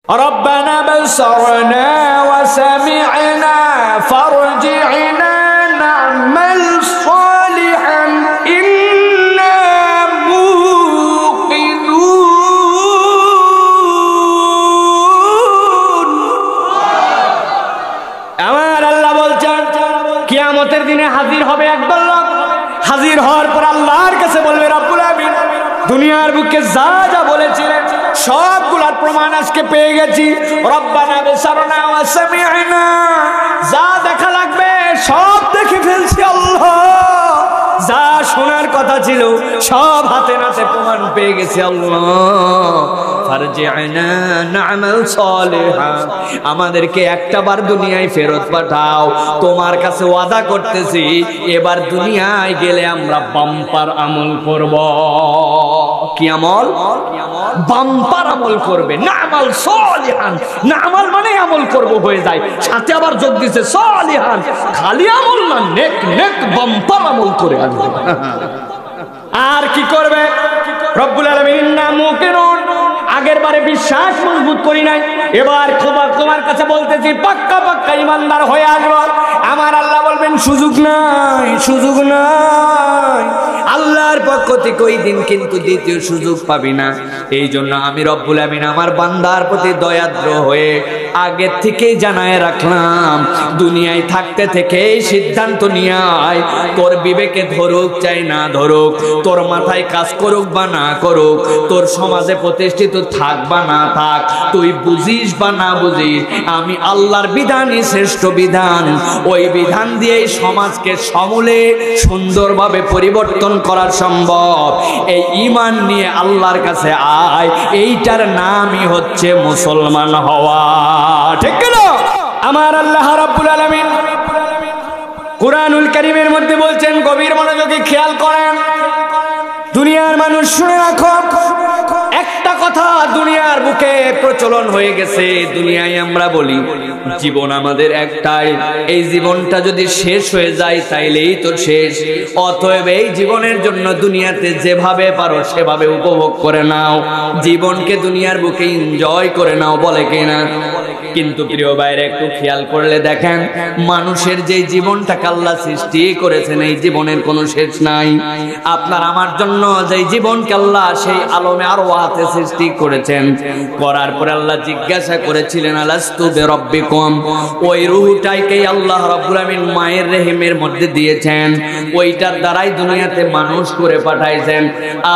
ربنا بصرنا وسمعنا فارجعنا نعمل صالحا إنا موقنون আমার আল্লাহ বলছেন কিয়ামতের দিনে হাজির হবে একদল লোক। হাজির হওয়ার পর আল্লাহর কাছে বলবে রব্বুল আমিন দুনিয়ার বুকে যা যা বলেছিলেন সবগুলোর প্রমাণ আজকে পেয়ে গেছি। রব্বানা বিসারনা ওয়া সামি'না, যা দেখা লাগবে সব দেখে ফেলছি আল্লাহ। যা শোনার কথা ছিল সব হাতে নাতে প্রমাণ পেয়ে গেছি আল্লাহ। ফারজি'না না'মাল সালিহা, আমাদেরকে একটাবার দুনিয়ায় ফেরত পাঠাও। তোমার কাছে ওয়াদা করতেছি এবার দুনিয়ায় গেলে আমরা বাম্পার আমল করব। কি আমল? বাম্পার আমল করবে। না'মাল সালিহান, না'মাল মানে আমল করব হয়ে যায়, সাথে আবার যোগ দিছে সালিহান, খালি আমল না, নেক নেক বাম্পার আমল করে আসবে। আর কি করবে? রব্বুল আলামিন ইন্না মুকিনুন, আগের বারে বিশ্বাস মজবুত করি নাই, এবার তোমার কাছে বলতেছি পাক্কা পাক্কা ইমানদার হয়ে আসবো। আমার আল্লাহ বলবেন সুযোগ নাই, সুযোগ নাই। আল্লাহর পক্ষ থেকে ওই দিন কিন্তু দ্বিতীয় সুযোগ পাবি না। এই জন্য আমি রব্বুল আমিন আমার বান্দার প্রতি দয়াদ্র হয়ে আগে থেকেই জানায় রাখলাম, দুনিয়ায় থাকতে থেকে সিদ্ধান্ত নিয়ে আয়, তোর বিবেকে ধরুক চাই না ধরুক, তোর মাথায় কাজ করুক বা না করুক, তোর সমাজে প্রতিষ্ঠিত থাক বা না থাক, তুই বুঝিস বা না বুঝিস, আমি আল্লাহর বিধানই শ্রেষ্ঠ বিধান। ওই বিধান দিয়েই সমাজকে সমূলে সুন্দরভাবে পরিবর্তন করা সম্ভব। এই ঈমান নিয়ে আল্লাহর কাছে আয়, এইটার নামই হচ্ছে মুসলমান হওয়া। ঠিক না? আমার আল্লাহ রাব্বুল আলামিন কুরআনুল কারীমের মধ্যে বলছেন, গভীর মনোযোগে খেয়াল করেন দুনিয়ার মানুষ, শুনে রাখো একটা কথা দুনিয়ার বুকে প্রচলন হয়ে গেছে। দুনিয়ায় আমরা বলি জীবন আমাদের একটাই, এই জীবনটা যদি শেষ হয়ে যায় তাইলেই তো শেষ, অতএব এই জীবনের জন্য দুনিয়াতে যেভাবে পারো সেভাবে উপভোগ করে নাও, জীবনকে দুনিয়ার বুকে এনজয় করে নাও, বলে কিনা? কিন্তু প্রিয় ভাইরা একটু খেয়াল করলে দেখেন মানুষের যে জীবনটাকে আল্লাহ সৃষ্টি করেছেন এই জীবনের কোনো শেষ নাই। আপনার আমার জন্য যে জীবনকে আল্লাহ সেই আলমে আরওয়াতে সৃষ্টি করেছেন, করার পরে আল্লাহ জিজ্ঞাসা করেছিলেন আলাস্তু বিরাব্বিকুম, ওই রূহটাকে আল্লাহ রাব্বুল আমিন মায়ের রেহেমের মধ্যে দিয়েছেন, ওইটার দ্বারাই দুনিয়াতে মানুষ করে পাঠাইছেন।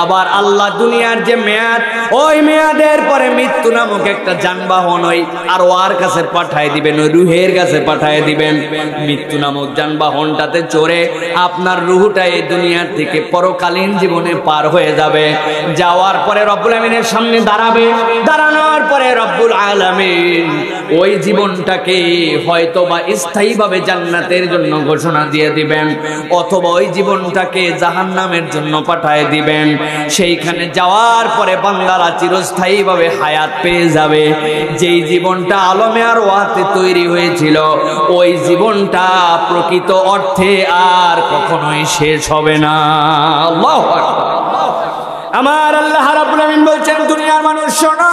আবার আল্লাহ দুনিয়ার যে মেয়াদ, ওই মেয়াদের পরে মৃত্যু নামক একটা যানবাহন ওই আরওয়ার কাছে পাঠায় দিবেন, ওই রূহের কাছে পাঠায় দিবেন। মৃত্যু নামক যানবাহনটাতে চড়ে আপনার রূহটা এই দুনিয়ার থেকে পরকালীন জীবনে পার হয়ে যাবে। যাওয়ার পরে রব্বুল আমিনের সামনে দাঁড়াবে, দাঁড়ানোর পরে রব্বুল আলামিন ওই জীবনটাকে হয়তোবা স্থায়ীভাবে জান্নাতের জন্য ঘোষণা দিয়ে দিবেন, অথবা ওই জীবনটাকে জাহান্নামের জন্য পাঠায় দিবেন। সেইখানে যাওয়ার পরে বান্দারা চিরস্থায়ীভাবে হায়াত পেয়ে যাবে। যেই জীবনটা আলমে আরওয়াতে তৈরি হয়েছিল ওই জীবনটা প্রকৃত অর্থে আর কখনোই শেষ হবে না। আল্লাহু আকবার। আমার আল্লাহ রাব্বুল আমিন বলছেন দুনিয়ার মানুষ শোনো,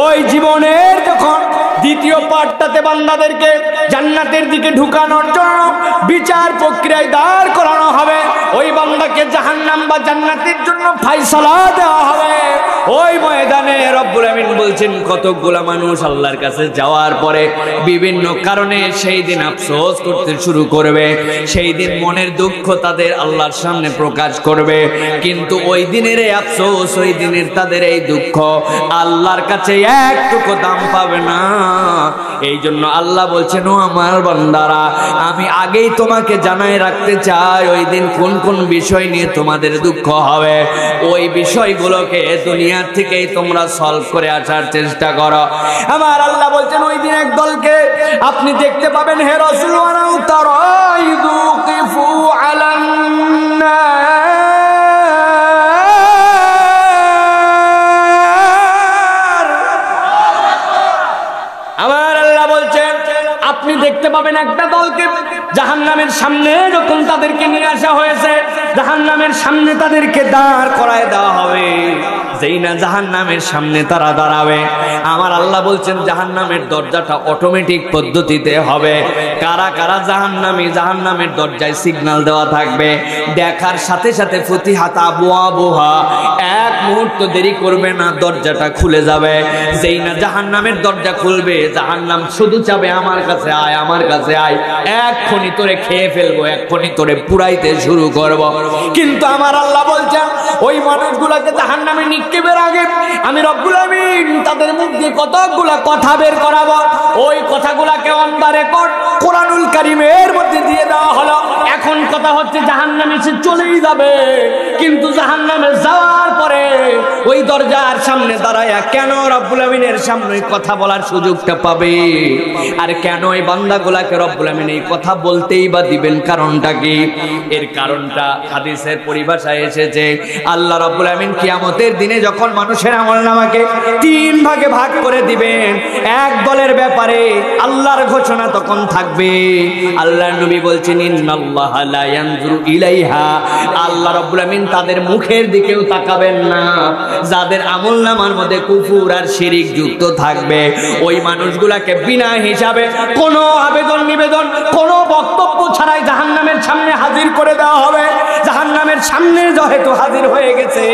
ওই জীবনের যখন দ্বিতীয় পার্টটাতে বান্দাদেরকে জান্নাতের দিকে ঢুকানোর জন্য বিচার প্রক্রিয়ায় দাঁড় করানো হবে, ওই বান্দাকে জাহান্নাম বা জান্নাতের জন্য ফয়সালা দেওয়া হবে। ওই ময়দানে রব্বুল আমিন বলছেন কতগুলা মানুষ আল্লাহর কাছে যাওয়ার পরে বিভিন্ন কারণে সেই দিন আফসোস করতে শুরু করবে, সেই দিন মনের দুঃখ তাদের আল্লাহর সামনে প্রকাশ করবে। কিন্তু ওই দিনের এই আফসোস, ওই দিনের তাদের এই দুঃখ আল্লাহর কাছে একটুকু দাম পাবে না। এই জন্য আল্লাহ বলছেন, ও আমার বান্দারা, আমি আগেই তোমাকে জানাই রাখতে চাই ওই দিন কোন কোন বিষয় নিয়ে তোমাদের দুঃখ হবে। ওই বিষয়গুলোকে দুনিয়ার থেকেই তোমরা সলভ করে আসার চেষ্টা করো। আমার আল্লাহ বলছেন ওই দিন এক দলকে আপনি দেখতে পাবেন, হে রাসূল ওয়ালাউ তারা ইযুকিফু আলান নার। আমার আল্লাহ বলছেন আপনি দেখতে পাবেন একটা দলকে জাহান্নামের সামনে যখন তাদেরকে নিয়ে আসা হয়েছে, জাহান্নামের সামনে তাদেরকে দাঁড় করায় দেওয়া হবে। যেই না জাহান্নামের সামনে তারা দাঁড়াবে, আমার আল্লাহ বলছেন জাহান্নামের দরজাটা অটোমেটিক পদ্ধতিতে হবে। কারা কারা জাহান্নামী, জাহান্নামের দরজায় সিগন্যাল দেওয়া থাকবে, দেখার সাথে সাথে ফুতিহাত আবওয়াবুহা, এক মুহূর্ত দেরি করবে না, দরজাটা খুলে যাবে। যেই না জাহান্নামের দরজা খুলবে, জাহান্নাম শুধু চাবে আমার কাছে আয়, আমার কাছে আয়, এক্ষুনি তোরে খেয়ে ফেলবো, এক্ষুনি তোরে পুরাইতে শুরু করব। কিন্তু আমার আল্লাহ বলছেন ওই মানুষগুলোকে জাহান্নামে নিক্ষেপের আগে আমি রব্বুল আমিন তাদের মুখ দিয়ে কতগুলা কথা বের করাবো। ওই কথাগুলাকে অন দা রেকর্ড কোরআনুল কারীমের মধ্যে দিয়ে দেওয়া হলো। এখন কথা হচ্ছে জাহান্নামে সে চলেই যাবে, কিন্তু জাহান্নামে যাওয়ার পরে ওই দরজার সামনে দাঁড়ায় কেন রব্বুল আমিনের সামনে কথা বলার সুযোগটা পাবে? আর কেন এই বান্দাগুলাকে রব্বুল আমিন এই কথা বলতেই বা দিবেন? কারণটা কি? এর কারণটা হাদিসের পরিভাষায় এসেছে, আল্লাহ রব্বুল আমিন কিয়ামতের দিনে যখন মানুষের আমলনামাকে 3 ভাগে ভাগ করে দিবেন, এক দলের ব্যাপারে আল্লাহর ঘোষণা তখন থাকবে। আল্লাহর নবী বলছেন ইন্নাল্লাহা লা ইয়ানজুরু ইলাইহা, আল্লাহ রব্বুল আমিন তাদের মুখের দিকেও তাকাবেন না যাদের আমলনামার মধ্যে কুফর আর শিরিক যুক্ত থাকবে। ওই মানুষগুলাকে বিনা হিসাবে কোনো আবেদন নিবেদন, কোনো বক্তব্য ছাড়াই জাহান্নামের সামনে হাজির করে দেওয়া হবে। জাহান্নামের সামনে যেহেতু হাজির হয়ে গেছে,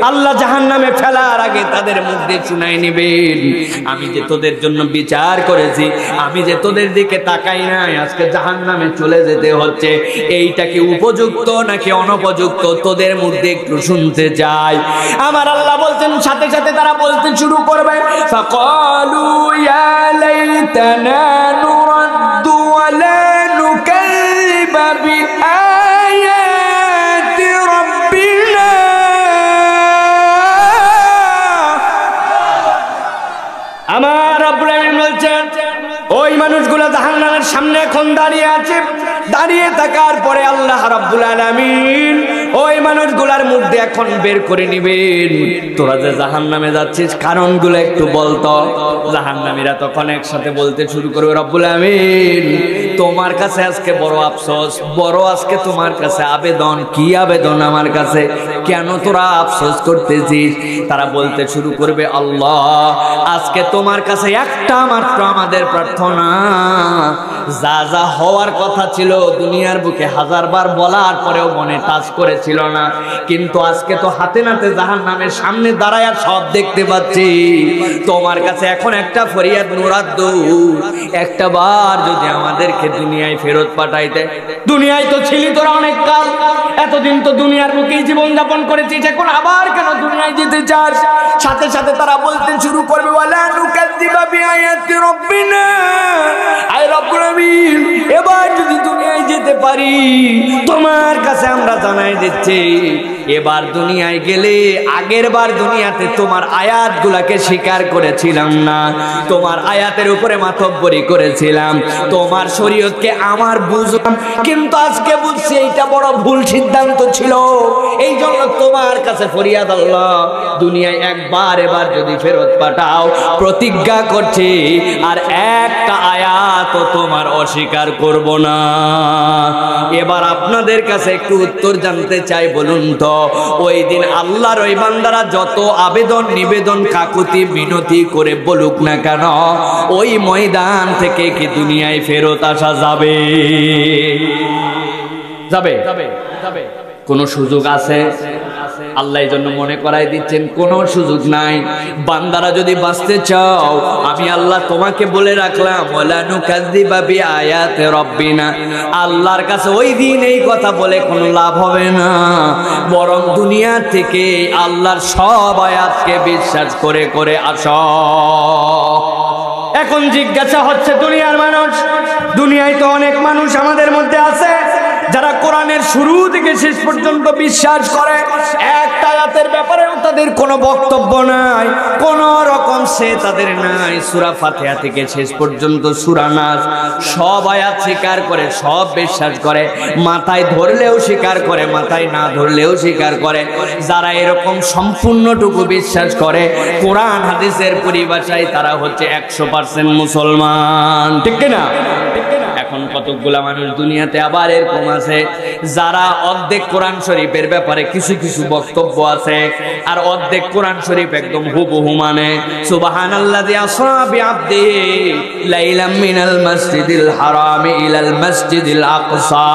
আল্লাহ জাহান্নামে ফেলার আগে তাদের মুখ দিয়ে শুনাই নেবেন, আমি যে তোদের জন্য বিচার করেছি, আমি যে তোদের দিকে তাকাই নাই, আজকে জাহান্নামে চলে যেতে হচ্ছে। এইটা কি উপযুক্ত নাকি অনুপযুক্ত? তোদের মুখ দিয়ে একটু শুনতে চাই। আমার আল্লাহ বলছেন সাথে সাথে তারা বলতে শুরু করবে, ফাকালু ইয়া লাইতানা নুরাদ্দু ওয়া লা নুকাযিবা বিআয়াতি রাব্বিনা। আমার রব্বুল আমিন বলছেন ওই মানুষগুলো জাহান্নামের সামনে এখন দাঁড়িয়ে আছে। দাঁড়িয়ে থাকার পরে আল্লাহ রাব্বুল আলামিন ওই মানুষগুলার মধ্যে এখন বের করে নিবেন, তোরা যে জাহান্নামে যাচ্ছিস কারণগুলো একটু বলতো। জাহান্নামীরা তখন একসাথে বলতে শুরু করবে, রব্বুল আমিন তোমার কাছে আজকে বড় আফসোস, বড় আজকে তোমার কাছে আবেদন। কি আবেদন আমার কাছে? কেন তোরা আফসোস করতেছিস? তারা বলতে শুরু করবে, আল্লাহ আজকে তোমার কাছে একটা মাত্র আমাদের প্রার্থনা, যা যা হওয়ার কথা ছিল দুনিয়ার বুকে 1000 বার বলার পরেও মনে টাচ করেছিল না, কিন্তু আজকে তো হাতে নাতে জাহান্নামের সামনে দাঁড়ায় সব দেখতে পাচ্ছি। তোমার কাছে এখন একটা ফরিয়াদ, নুরাদ্দু, একটা বার যদি আমাদেরকে দুনিয়ায় ফেরত পাঠাইতে। দুনিয়ায় তো ছিলি তোরা অনেক কাল, এতদিন তো দুনিয়ার বুকেই জীবন যাপন করেছিস, এখন আবার কেন দুনিয়ায় যেতে চাস? সাথে সাথে তারা বলতে শুরু করবে, ওয়ালা নুকাযিবা বিআয়াতি রাব্বিনা, আয় রব্বুল আমিন এবার যদি দুনিয়ায় যেতে পারি, তোমার কাছে আমরা জানাই দিচ্ছি এবার দুনিয়ায় গেলে আগের বার দুনিয়াতে তোমার আয়াতগুলাকে স্বীকার করেছিলাম না, তোমার আয়াতের উপরে মাতব্বরি করেছিলাম, তোমার শরীয়তকে আমার বুঝলাম, কিন্তু আজকে বুঝছি এইটা বড় ভুল সিদ্ধান্ত ছিল। এই জন্য তোমার কাছে ফরিয়াদ, আল্লাহ দুনিয়ায় একবার এবার যদি ফেরত পাঠাও, প্রতিজ্ঞা করছি আর একটা আয়াত তোমার অস্বীকার করব না। এবার আপনাদের কাছে একটু উত্তর জানতে চাই, বলুন তো ওই দিন আল্লাহর ওই বান্দারা যত আবেদন নিবেদন কাকুতি মিনতি করে বলুক না কেন, ওই ময়দান থেকে কি দুনিয়ায় ফেরত আসা যাবে? যাবে? কোন সুযোগ আছে? আল্লাহ এই জন্য মনে করাই দিচ্ছেন কোন সুযোগ নাই। বান্দারা যদি বাঁচতে চাও, আমি আল্লাহ তোমাকে বলে রাখলাম, ওয়ালা নুকাযিবা বিআয়াতি রাব্বিনা, আল্লাহর কাছে ওই দিন এই কথা বলে কোনো লাভ হবে না, বরং দুনিয়া থেকে আল্লাহর সব আয়াতকে বিশ্বাস করে করে আসো। এখন জিজ্ঞাসা হচ্ছে দুনিয়ার মানুষ, দুনিয়ায় তো অনেক মানুষ আমাদের মধ্যে আছে যারা কোরআনের শুরু থেকে শেষ পর্যন্ত বিশ্বাস করে, একটা আয়াতের ব্যাপারেও তাদের কোনো বক্তব্য নাই, কোন রকম সে তাদের নাই। সূরা ফাতিহা থেকে শেষ পর্যন্ত সূরা নাস সব আয়াত স্বীকার করে, সব বিশ্বাস করে, মাথায় ধরলেও স্বীকার করে, মাথায় না ধরলেও স্বীকার করে। যারা এরকম সম্পূর্ণটুকু বিশ্বাস করে, কোরআন হাদিসের পরিভাষায় তারা হচ্ছে 100% মুসলমান, ঠিক না? এখন কতগুলা মানুষ দুনিয়াতে আবার এরকম আছে যারা অর্ধেক কোরআন শরীফের ব্যাপারে কিছু কিছু বক্তব্য আছে আর অর্ধেক কোরআন শরীফ একদম হুবহু মানে। সুবহানাল্লাযী আসরা বিআবদিহি লাইলাম মিনাল মাসজিদিল হারামি ইলাল মাসজিদিল আকসা,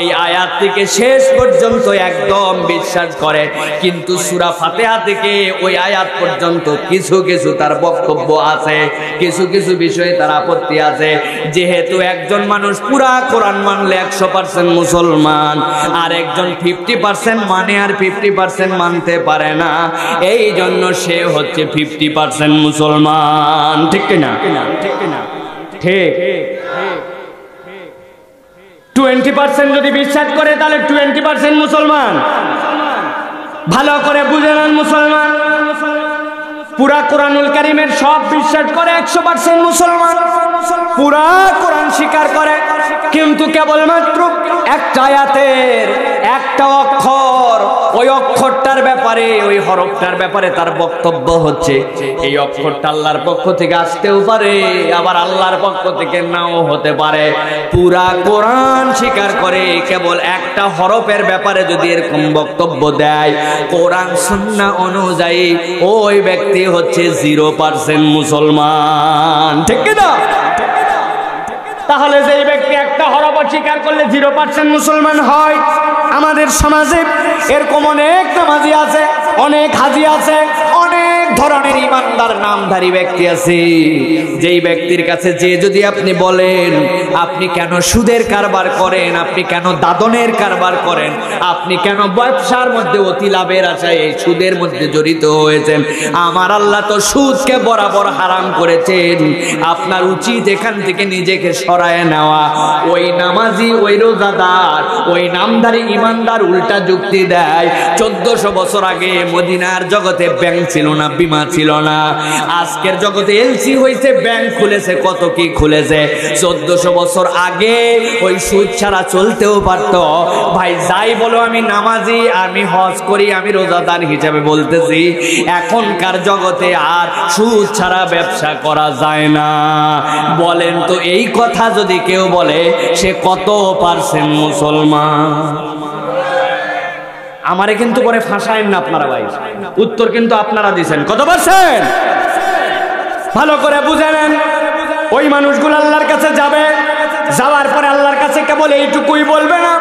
এই আয়াত থেকে শেষ পর্যন্ত একদম বিশ্বাস করে, কিন্তু সূরা ফাতিহা থেকে ওই আয়াত পর্যন্ত কিছু কিছু তার বক্তব্য আছে, কিছু কিছু বিষয়ে তার আপত্তি আছে। যেহেতু একজন মানুষ পুরা কোরআন মানলে 100% মুসলমান, আর একজন 50% মানে আর 50% মানতে পারে না, এই জন্য সে হচ্ছে 50% মুসলমান। ঠিক কিনা? ঠিক। 20% যদি বিশ্বাস করে তাহলে 20% মুসলমান। ভালো করে বুঝে নেন মুসলমান, পুরা কোরআনুল কারীমের সব বিশ্বাস করে 100% মুসলমান, পুরা কোরআন স্বীকার করে, কিন্তু কেবলমাত্র একটা আয়াতের একটা অক্ষর, ওই অক্ষরটার ব্যাপারে, ওই হরফটার ব্যাপারে তার বক্তব্য হচ্ছে এই অক্ষরটা আল্লাহর পক্ষ থেকে আসতেও পারে, আবার আল্লাহর পক্ষ থেকে নাও হতে পারে। পুরা কোরআন স্বীকার করে, কেবল একটা হরফের ব্যাপারে যদি এরকম বক্তব্য দেয় কোরআন সুন্নাহ অনুযায়ী, ওই ব্যক্তি হচ্ছে 0% মুসলমান। ঠিক কিনা? তাহলে যেই ব্যক্তি একটা হরফ অস্বীকার করলে 0% মুসলমান হয়, আমাদের সমাজে এরকম অনেক নামাজি আছে, অনেক হাজি আছে, অনেক ধরনের ইমানদার নামধারী ব্যক্তি আছে, যেই ব্যক্তির কাছে যে যদি আপনি বলেন আপনি কেন সুদের কারবার করেন, আপনি কেন দাদনের কারবার করেন, আপনি কেন ব্যবসার মধ্যে অতি লাভের আশায় এই সুদের মধ্যে জড়িত হয়েছেন, আমার আল্লাহ তো সুদকে বরাবর হারাম করেছেন, আপনার উচিত এখান থেকে নিজেকে সরায় নেওয়া। ওই নামাজি, ওই রোজাদার, ওই নামধারী ইমানদার উল্টা যুক্তি দেয়, 1400 বছর আগে মদিনার জগতে ব্যাংক ছিল না, বীমা ছিল না, আজকের জগতে এলসি হয়েছে, ব্যাংক খুলেছে, কত কি খুলেছে। 1400 বছর আগে ওই সুদ ছাড়া চলতেও পারত। ভাই যাই বলো, আমি নামাজি, আমি হজ করি, আমি রোজাদার হিসাবে বলতেছি, এখনকার জগতে আর সুদ ছাড়া ব্যবসা করা যায় না। বলেন তো এই কথা যদি কেউ বলে সে কত % মুসলমান? আমারে কিন্তু পরে ফাঁসায়েন না আপনারা ভাই, উত্তর কিন্তু আপনারা দিবেন। কত %? ভালো করে বুঝে নেন। ওই মানুষগুলো আল্লাহর কাছে যাবে, যাওয়ার পরে আল্লাহর কাছে কেবল এইটুকুই বলবে না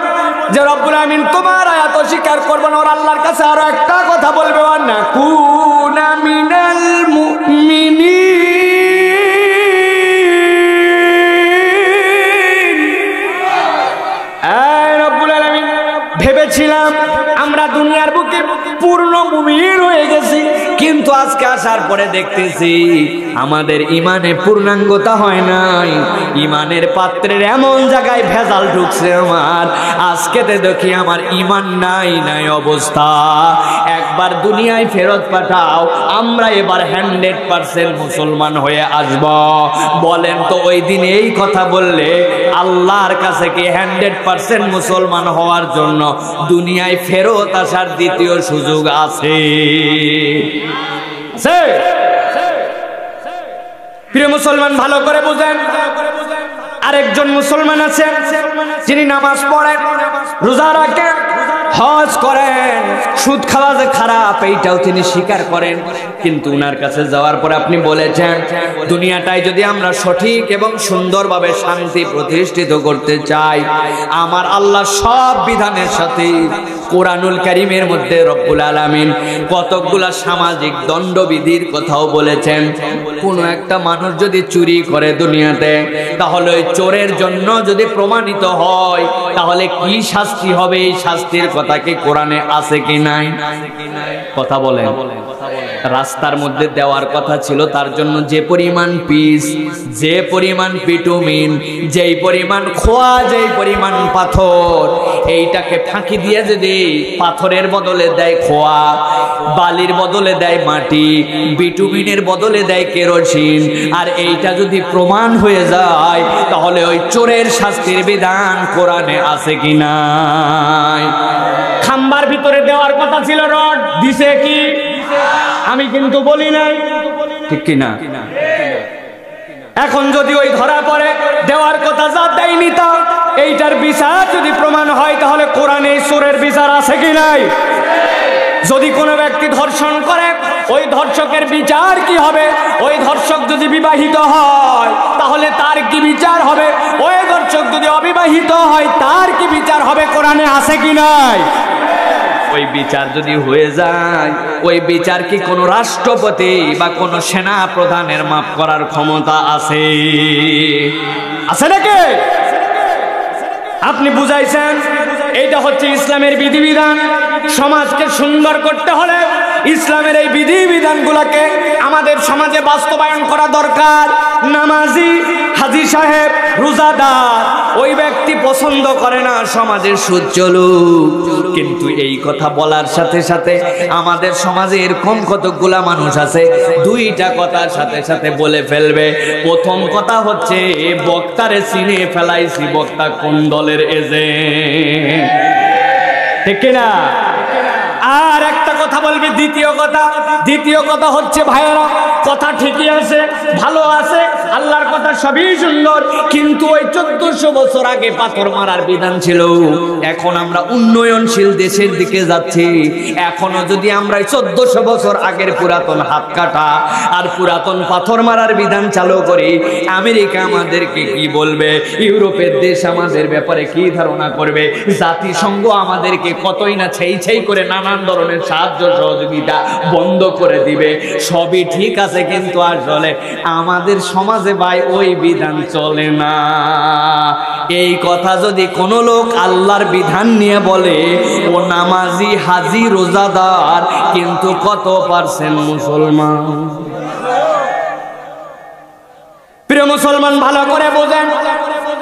যে রব্বুল আমিন তোমার আয়াত অস্বীকার করবে না, ওর আল্লাহর কাছে আরো একটা কথা বলবে, না কুনা মিনাল মুমিনিন। এই রব্বুল আলামিন, ভেবেছিলাম আমরা দুনিয়ার বুকে পূর্ণ মুমিন হয়ে গেছি, কিন্তু আজকে আসার পরে দেখতেছি আমাদের ইমানে পূর্ণাঙ্গতা হয় নাই, ইমানের পাত্রের এমন জায়গায় ভেজাল ঢুকছে আমার, আজকেতে দেখি আমার ইমান নাই নাই অবস্থা। একবার দুনিয়ায় ফেরত পাঠাও, আমরা এবার 100% মুসলমান হয়ে আসব। বলেন তো ওই দিন এই কথা বললে আল্লাহর কাছে কি 100% মুসলমান হওয়ার জন্য দুনিয়ায় ফেরত আসার দ্বিতীয় সুযোগ আছে? প্রিয় মুসলমান, ভালো করে বুঝেন। আরেকজন মুসলমান আছেন যিনি নামাজ পড়েন, রোজা রাখেন, হজ করেন, সুদ খাওয়া যে খারাপ এইটাও তিনি স্বীকার করেন, কিন্তু উনার কাছে যাওয়ার পরে আপনি বলেছেন দুনিয়াটাই যদি আমরা সঠিক এবং সুন্দরভাবে শান্তি প্রতিষ্ঠিত করতে চাই, আমার আল্লাহ সব বিধানের সাথে কোরআনুল কারীমের মধ্যে রব্বুল আলামিন কতগুলা সামাজিক দণ্ডবিধির কথাও বলেছেন। কোন একটা মানুষ যদি চুরি করে দুনিয়াতে, তাহলে ওই চোরের জন্য যদি প্রমাণিত হয় তাহলে কি শাস্তি হবে, এই শাস্তির কথা কি কোরআনে আছে কি নাই? কথা বলেন। রাস্তার মধ্যে দেওয়ার কথা ছিল, তার জন্য যে পরিমাণ পিস, যে পরিমাণ বিটুমিন, যেই পরিমাণ খোয়া, যেই পরিমাণ পাথর, এইটাকে ফাঁকি দিয়ে যদি পাথরের বদলে দেয় খোয়া, বালির বদলে দেয় মাটি, বিটুমিনের বদলে দেয় কেরোসিন, আর এইটা যদি প্রমাণ হয়ে যায় তাহলে ওই চোরের শাস্তির বিধান কোরআনে আছে কি নাই? খাম্বার ভিতরে দেওয়ার কথা ছিল রড, দিছে কি? আমি কিন্তু বলি নাই, ঠিক কিনা? এখন যদি ওই ধরা পড়ে, দেওয়ার কথা যা দেয়নি এইটার বিচার যদি প্রমাণ হয় তাহলে কোরআনে চোরের বিচার আছে কি নাই? যদি কোনো ব্যক্তি ধর্ষণ করে ওই ধর্ষকের বিচার কি হবে? ওই ধর্ষক যদি বিবাহিত হয় তাহলে তার কি বিচার হবে? ওই ধর্ষক যদি অবিবাহিত হয় তার কি বিচার হবে? কোরআনে আছে কি নাই? ওই বিচার যদি হয়ে যায়, ওই বিচার কি কোনো রাষ্ট্রপতি বা কোনো সেনা প্রধানের মাফ করার ক্ষমতা আছে? আছে নাকি? আপনি বুঝাইছেন এইটা হচ্ছে ইসলামের বিধিবিধান। সমাজকে সুন্দর করতে হলে ইসলামের এই বিধিবিধানগুলোকে আমাদের সমাজে বাস্তবায়ন করা দরকার। নামাজি, হাজী সাহেব, রোজাদার ওই ব্যক্তি পছন্দ করে না সমাজের সুদ চলুক, কিন্তু এই কথা বলার সাথে সাথে আমাদের সমাজে এরকম কতগুলা মানুষ আছে দুইটা কথার সাথে সাথে বলে ফেলবে। প্রথম কথা হচ্ছে বক্তারে চিনে ফেলাইছি, বক্তা কোন দলের এজেন্ট, ঠিক কিনা? আর একটা কথা বলবি দ্বিতীয় কথা হচ্ছে ভাইয়েরা কথা ঠিকই আছে, ভালো আছে, আল্লাহর কথা সবই সুন্দর, কিন্তু ওই 1400 বছর আগে পাথর মারার বিধান ছিল। এখন আমরা উন্নয়নশীল দেশের দিকে যাচ্ছি, এখনো যদি আমরা 1400 বছর আগের পুরাতন হাত কাটা আর পুরাতন পাথর মারার বিধান চালু করি, আমেরিকা আমাদেরকে কি বলবে? ইউরোপের দেশ আমাদের ব্যাপারে কি ধারণা করবে? জাতিসংঘ আমাদেরকে কতই না ছেই করে নানান ধরনের সাহায্য সহযোগিতা বন্ধ করে দিবে। সবই ঠিক আছে, কিন্তু আসলে আমাদের সমাজে ভাই ওই বিধান চলে না। এই কথা যদি কোনো লোক আল্লাহর বিধান নিয়ে বলে, ও নামাজি, হাজী, রোজাদার, কিন্তু কত পার্সেন্ট মুসলমান? প্রিয় মুসলমান, ভালো করে বোঝেন,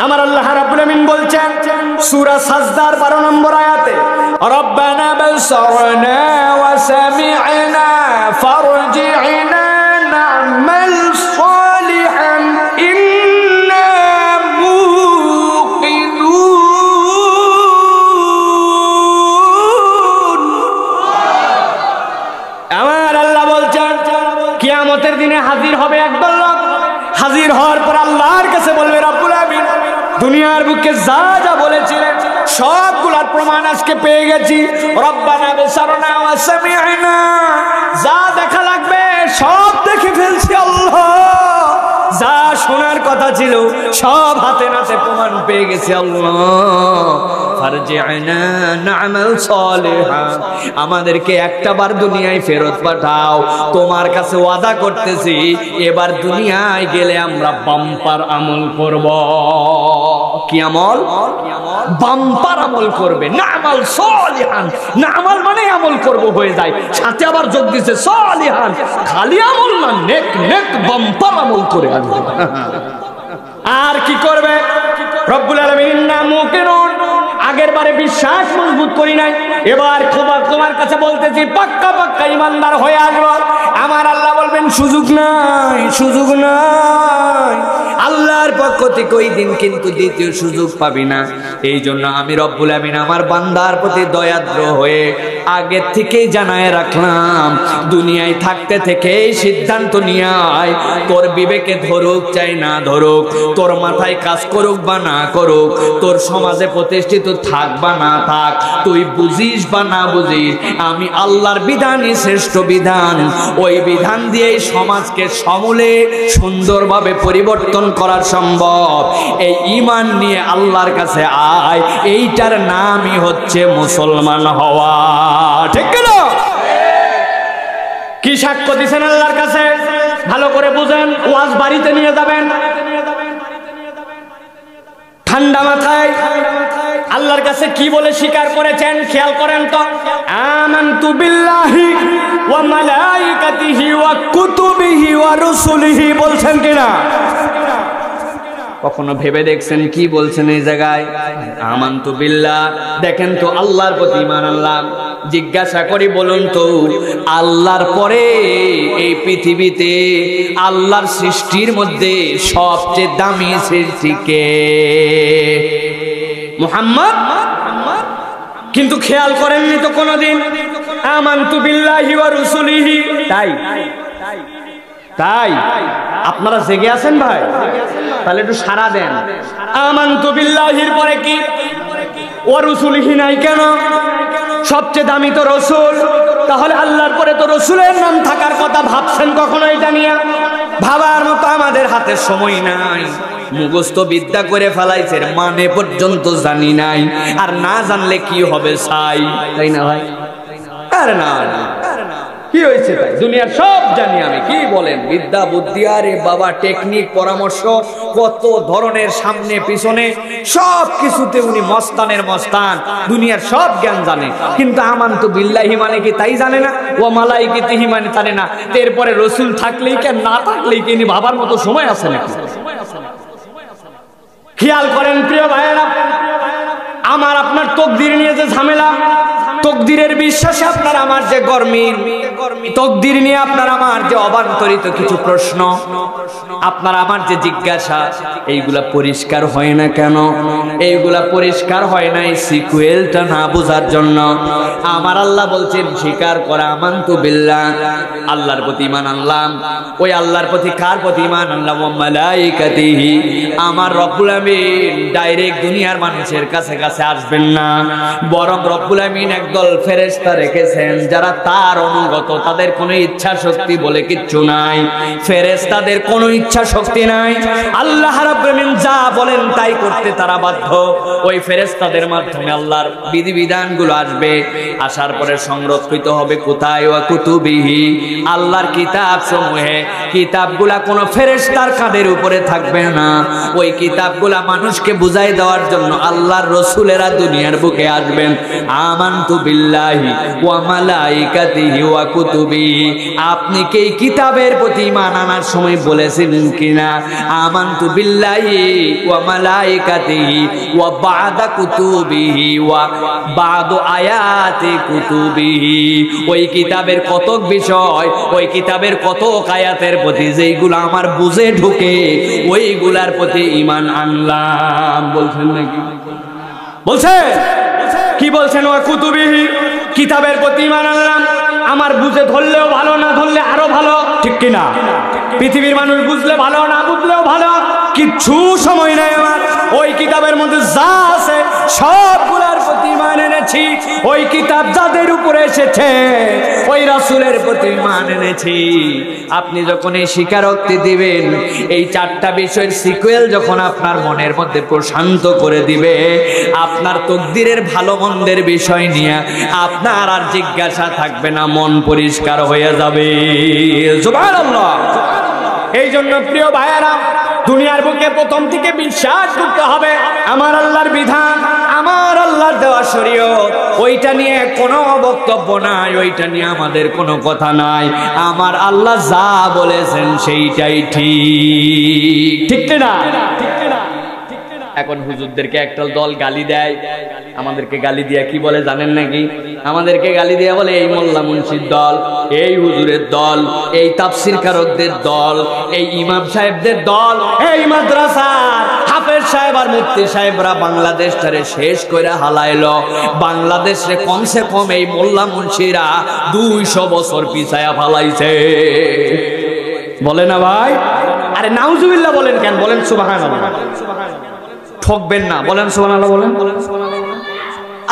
আমার আল্লাহ রাব্বুল আমিন বলছেন সূরা সাজদার 12 নম্বর আয়াতে, রব্বানা বাসরনা ওয়া সামি'না ফারজি'না না'মাল সালিহান ইন্না মুকিনুন। আমার আল্লাহ বলছেন কিয়ামতের দিনে হাজির হবে একদল লোক, হাজির হওয়ার পর আল্লাহর কাছে বলবে, রব্বুল আমিন দুনিয়ার বুকে যা যা বলেছিলেন সবগুলার প্রমাণ আজকে পেয়ে গেছি। রব্বানা বাসরনা ওয়া সামি'না, যা দেখা লাগবে সব দেখে ফেলছি আল্লাহ, যা শোনার কথা ছিল সব হাতে নাতে প্রমাণ পেয়ে গেছি আল্লাহ। ফারজি'না না'মাল সালিহান, আমাদেরকে একটাবার দুনিয়ায় ফেরত পাঠাও, তোমার কাছে ওয়াদা করতেছি এবার দুনিয়ায় গেলে আমরা বাম্পার আমল করব। কি আমল? বাম্পার আমল করবে। না'মাল সালিহান, না'মাল মানে আমল করব হয়ে যায়, সাথে আবার যোগ দিছে সালিহান, খালি আমল না, নেক নেক বাম্পার আমল করে আনবে। আর কি করবে? রব্বুল আলামিন ইন্না মুকিনুন, আগের বারে বিশ্বাস মজবুত করি নাই, এবার তোমার কাছে বলতেছি পাক্কা পাক্কা ইমানদার হয়ে আসবো। আমার আল্লাহ বলবেন সুযোগ নাই, সুযোগ নাই। আল্লাহর পক্ষ থেকে ওই দিন কিন্তু দ্বিতীয় সুযোগ পাবি না। এই জন্য আমি রব্বুল আমিন আমার বান্দার প্রতি দয়াদ্র হয়ে আগের থেকেই জানায় রাখলাম, দুনিয়ায় থাকতে থেকে সিদ্ধান্ত নিয়ে আয়, তোর বিবেকে ধরুক চাই না ধরুক, তোর মাথায় কাজ করুক বা না করুক, তোর সমাজে প্রতিষ্ঠিত থাক বা না থাক, তুই বুঝিস বা না বুঝিস, আমি আল্লাহর বিধানই শ্রেষ্ঠ বিধান। ওই বিধান দিয়েই সমাজকে সমূলে সুন্দরভাবে পরিবর্তন করা সম্ভব। এই ঈমান নিয়ে আল্লাহর কাছে আয়, এইটার নামই হচ্ছে মুসলমান হওয়া, ঠিক না? কি সাক্ষ্য দিছেন আল্লাহর কাছে? ভালো করে বুঝেন, ওয়াজ বাড়িতে নিয়ে যাবেন ঠান্ডা মাথায়। আল্লাহর কাছে কি বলে স্বীকার করেছেন খেয়াল করেন তো, আমানতু বিল্লাহি ওয়া মালাইকাতিহি ওয়া কুতুবিহি ওয়া রুসুলিহি বলছেন কিনা? কখনো ভেবে দেখছেন কি বলছেন এই জায়গায়? আমানতু বিল্লাহ, দেখেন তো আল্লাহর প্রতি ঈমান আনলাম। জিজ্ঞাসা করি বলুন তো, আল্লাহর পরে এই পৃথিবীতে আল্লাহর সৃষ্টির মধ্যে সবচেয়ে দামি সৃষ্টি কে? মুহাম্মদ। কিন্তু খেয়াল করেননি তো কোনদিন আমানতু বিল্লাহি ওয়া রুসুলিহি, তাই তাই আপনারা জেগে আছেন ভাই? তাহলে একটু সাড়া দেন। আমানতু বিল্লাহির পরে কি ওয়া রাসূলিহি নাই কেন? সবচেয়ে দামি তো রসুল, তাহলে আল্লাহর পরে তো রসুলের নাম থাকার কথা। ভাবছেন কখনো এটা নিয়ে? ভাবার মতো আমাদের হাতে সময় নাই। মুখস্থ বিদ্যা করে ফেলাইছে, মানে পর্যন্ত জানি নাই। আর না জানলে কি হবে ছাই, তাই না ভাই? আরে না, কি হয়েছে তাই? দুনিয়ার সব জানি আমি। কি বলেন? বিদ্যা বুদ্ধি, আরে বাবা, টেকনিক, পরামর্শ, কত ধরনের, সামনে পিছনে সব কিছুতে উনি মস্তানের মস্তান। দুনিয়ার সব জ্ঞান জানে, কিন্তু আমানতু বিল্লাহি মানে কি তাই জানে না। ও মালাইকাতিহি মানে জানে না। এরপরে রসুল থাকলেই কেন, না থাকলেই কি, ভাবার মতো সময় আছে নাকি? খেয়াল করেন প্রিয় ভাইয়েরা, আমার আপনার তকদির নিয়ে যে ঝামেলা, তকদিরের বিশ্বাসে আপনার আমার যে গরমিল, তকদির নিয়ে আপনার আমার যে অবান্তরিত কিছু প্রশ্ন, আপনার আমার যে জিজ্ঞাসা, এইগুলা পরিষ্কার হয় না কেন? এইগুলা পরিষ্কার হয় না এই সিকুয়েলটা না বোঝার জন্য। আমার আল্লাহ বলছেন স্বীকার করা, আমানতু বিল্লাহ, আল্লাহর প্রতি ঈমান আনলাম। ওই আল্লাহর প্রতি কার প্রতি ঈমান আনলাম? ওয়া মালাইকাতিহি, আমার রব্বুল আমিন ডাইরেক্ট দুনিয়ার মানুষের কাছে কাছে আসবেন না, বরং রব্বুল আমিন একদল ফেরেশতা রেখেছেন যারা তার অনুগত। তাদের কোনো ইচ্ছা শক্তি বলে কিচ্ছু নাই, ফেরেশতাদের কোনো ইচ্ছা শক্তি নাই। আল্লাহ রাব্বুল আমিন যা বলেন তাই করতে তারা বাধ্য। ওই ফেরেশতাদের মাধ্যমে আল্লাহর বিধিবিধানগুলো আসবে, আসার পরে সংরক্ষিত হবে কোথায়? ওয়া কুতুবিহি, আল্লাহর কিতাব সমূহে। কিতাবগুলা কোনো ফেরেশতার কাঁধের উপরে থাকবে না। ওই কিতাবগুলা মানুষকে বুঝাই দেওয়ার জন্য আল্লাহর রাসূলেরা দুনিয়ার বুকে আসবেন। আমানতু বিল্লাহি ওয়া মালাইকাতিহি ওয়া কুতুবিহি, আপনি কি এই কিতাবের প্রতি ঈমান আনার সময় বলেছেন কিনা আমানতু বিল্লাহি ওয়া মালাইকাতিহি ওয়া বা'দা কুতুবিহি ওয়া বা'দু আয়াতি কুতুবিহি? ওই কিতাবের কতক বিষয়, ওই কিতাবের কতক আয়াতের প্রতি যেইগুলো আমার বুঝে ঢুকে, ওইগুলার প্রতি ঈমান আনলাম। বলছেন নাকি? বলছে কি বলছেন? ওয়া কুতুবিহি, কিতাবের প্রতি ঈমান আনলাম। আমার বুঝে ধরলেও ভালো, না ধরলে আরো ভালো, ঠিক কিনা? পৃথিবীর মানুষ বুঝলে ভালো, না বুঝলেও ভালো, কিচ্ছু সময় নাই আমার। ওই কিতাবের মধ্যে যা আছে সবগুলার প্রতি ঈমান এনেছি। ওই কিতাব যাদের উপরে এসেছে ওই রাসূলের প্রতি ঈমান এনেছি। আপনি যখন এই স্বীকারোক্তি দিবেন, এই চারটা বিষয়ের সিকুয়েল যখন আপনার মনের মধ্যে প্রশান্ত করে দিবে, আপনার তকদিরের ভালো মন্দের বিষয় নিয়ে আপনার আর জিজ্ঞাসা থাকবে না, মন পরিষ্কার হয়ে যাবে। সুবহানাল্লাহ। এই জন্য প্রিয় ভাইয়েরা, দুনিয়ার বুকে প্রথম থেকে বিশ্বাস করতে হবে আমার আল্লাহর বিধান, আমার আল্লাহর দেওয়া শরীয়ত, ওইটা নিয়ে কোনো বক্তব্য নাই, ওইটা নিয়ে আমাদের কোনো কথা নাই। আমার আল্লাহ যা বলেছেন সেইটাই ঠিক, ঠিক না? এখন হুজুরদেরকে একটা দল গালি দেয়, আমাদেরকে গালি দিয়া কি বলে জানেন নাকি? আমাদেরকে গালি দিয়া বলে এই মোল্লা মুন্সির দল, এই হুজুরের দল, এই তাফসীর কারকদের দল, এই ইমাম সাহেবদের দল, এই মাদ্রাসার হাফেজ সাহেব আর মুফতি সাহেবরা বাংলাদেশটারে শেষ করে হালাইলো। বাংলাদেশে কমসে কম এই মোল্লা মুন্সিরা 200 বছর পিছায়া ফালাইছে। বলে না ভাই? আরে নাউজুবিল্লাহ বলেন কেন? বলেন সুবহানাল্লাহ। ঠকবেন না, বলেন সুবহানাল্লাহ। বলেন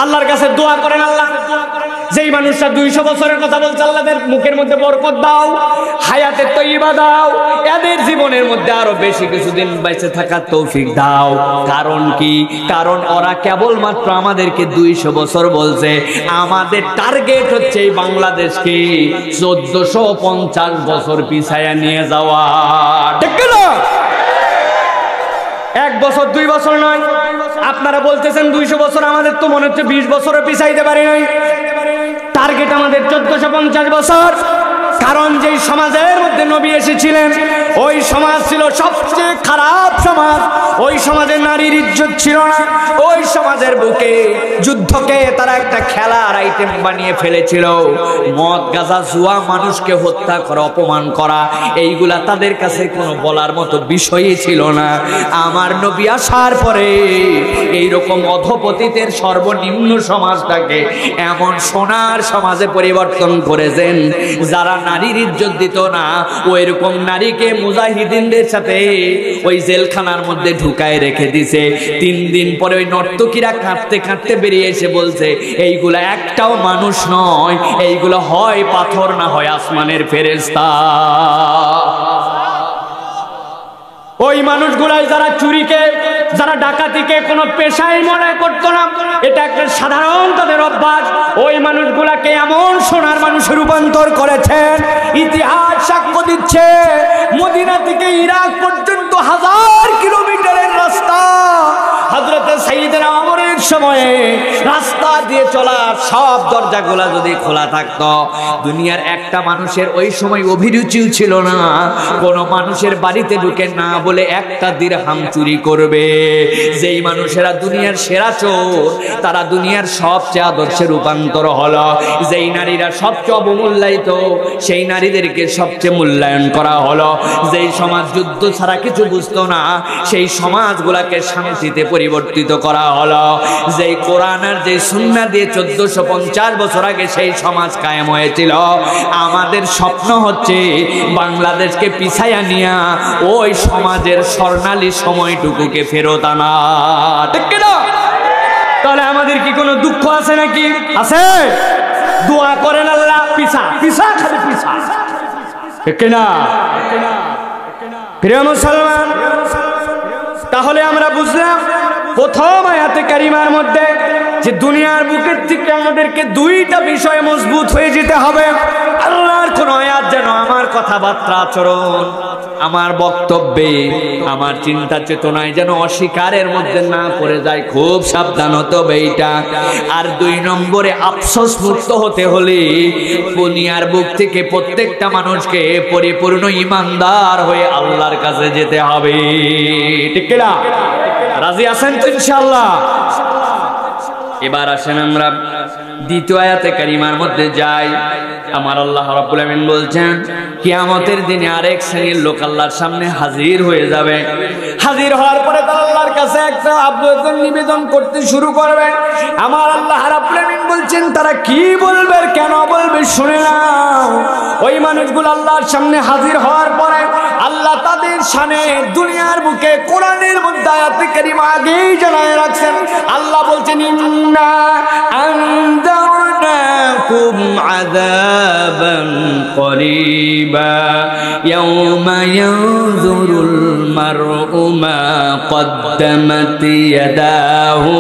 আল্লাহর কাছে দোয়া করেন, আল্লাহ যেই মানুষটা 200 বছরের কথা বলছে, আল্লাহদের মুখের মধ্যে বরকত দাও, হায়াতের তয়্যিবা দাও, এদের জীবনের মধ্যে আরো বেশি কিছুদিন বেঁচে থাকার তৌফিক দাও। কারণ কি? কারণ ওরা কেবলমাত্র আমাদেরকে 200 বছর বলছে, আমাদের টার্গেট হচ্ছে এই বাংলাদেশকে 1450 বছর পিছায়া নিয়ে যাওয়া। ঠিক না? 1 বছর 2 বছর নয়। আপনারা বলতেছেন 200 বছর, আমাদের তো মনে হচ্ছে 20 বছরে পিছাইতে পারি নাই। টার্গেট আমাদের 1450 বছর। কারণ যেই সমাজের মধ্যে নবী এসেছিলেন ওই সমাজ ছিল সবচেয়ে খারাপ সমাজ। ওই সমাজে নারীর ইজ্জত ছিল না। ওই সমাজের বুকে যুদ্ধকে তারা একটা খেলার আইটেম বানিয়ে ফেলেছিল। মদ গাঁজা জুয়া, মানুষকে হত্যা করা, অপমান করা, এইগুলা তাদের কাছে কোনো বলার মতো বিষয়ই ছিল না। আমার নবী আসার পরে এইরকম অধপতিতের সর্বনিম্ন সমাজটাকে এমন সোনার সমাজে পরিবর্তন করেছেন যারা নারীর ইজ্জত দিত না, ওই রকম নারীকে মুজাহিদিনদের সাথে ওই জেলখানার মধ্যে ঢুকায় রেখে দিছে। 3 দিন পরে ওই নর্তকীরা কাঁদতে কাঁদতে বেরিয়ে এসে বলছে, এইগুলা একটাও মানুষ নয়, এইগুলো হয় পাথর না হয় আসমানের ফেরেশতা। ওই মানুষগুলাই যারা চুরিকে, যারা ডাকাতিকে কোনো পেশাই মনে করতো না, এটা একটা সাধারণ তাদের অভ্যাস, ওই মানুষগুলাকে এমন সোনার মানুষে রূপান্তর করেছেন। ইতিহাস সাক্ষ্য দিচ্ছে মদিনা থেকে ইরাক পর্যন্ত 1000 কিলোমিটারের রাস্তা। হযরত সাইয়েদনা ওমরের সময়ে রাস্তা দিয়ে চলা সব দরজাগুলা যদি খোলা থাকতো, দুনিয়ার একটা মানুষের ওই সময় অভিরুচিও ছিল না কোন মানুষের বাড়িতে ঢুকে না বলে একটা দিরহাম চুরি করবে। যেই মানুষেরা দুনিয়ার সেরা চোর, তারা দুনিয়ার সবচেয়ে আদর্শে রূপান্তর হলো। যেই নারীরা সবচেয়ে অবমূল্যায়িত, সেই নারীদেরকে সবচেয়ে মূল্যায়ন করা হলো। যেই সমাজ যুদ্ধ ছাড়া কিছু বুঝতো না, সেই সমাজগুলাকে শান্তিতে পরিবর্তিত করা হলো। যেই কোরআন আর যেই সুন্নাহ দিয়ে 1450 বছর আগে সেই সমাজ কায়েম হয়েছিল, আমাদের স্বপ্ন হচ্ছে বাংলাদেশকে পিছাইয়া নিয়া ওই সমাজের স্বর্ণালী সময়টুকুকে ফেরত আনা। ঠিক কিনা? তাহলে আমাদের কি কোনো দুঃখ আছে নাকি? আছে? দোয়া করেন আল্লাহ পিছা পিছা খালি পিছা। ঠিক কিনা? প্রিয় মুসলমান, তাহলে আমরা বুঝলাম প্রথম আয়াতে কারিমার মধ্যে যে দুনিয়ার বুকের থেকে আমাদেরকে 2টা বিষয় মজবুত হয়ে যেতে হবে। আল্লাহর কোন আয়াত যেন আমার কথাবার্তা, আচরণ, আমার বক্তব্যে, আমার চিন্তা চেতনায় যেন অস্বীকারের মধ্যে না পড়ে যায়, খুব সাবধান হতে হবে এইটা। আর 2 নম্বরে আফসোস মুক্ত হতে হলে দুনিয়ার বুক থেকে প্রত্যেকটা মানুষকে পরিপূর্ণ ইমানদার হয়ে আল্লাহর কাছে যেতে হবে। ঠিক কিনা? রাজি আছেন তো ইনশাআল্লাহ? এবার আসেন আমরা দ্বিতীয় আয়াতে কারিমার মধ্যে যাই। আমার আল্লাহ রাব্বুল আমিন বলছেন, কিয়ামতের দিনে আরেক শ্রেণীর লোক আল্লাহর সামনে হাজির হয়ে যাবে। হাজির হওয়ার পরে তারা আল্লাহর কাছে একটা আবেদন নিবেদন করতে শুরু করবে। আমার আল্লাহ রাব্বুল আমিন বলছেন, তারা কি বলবে, কেন বলবে শুনে নাও। ওই মানুষগুলো আল্লাহর সামনে হাজির হওয়ার পরে আল্লাহ তাদের শানে দুনিয়ার বুকে কোরআনের মধ্যে আয়াতে কারিমা আগেই জানায় রাখছেন। আল্লাহ বলছেন, ইন্না আনযারনাকুম আযাবান করিবা ইয়াওমা ইয়ানজুরুল মার'উ মা কদ্দামাত ইয়াদাহু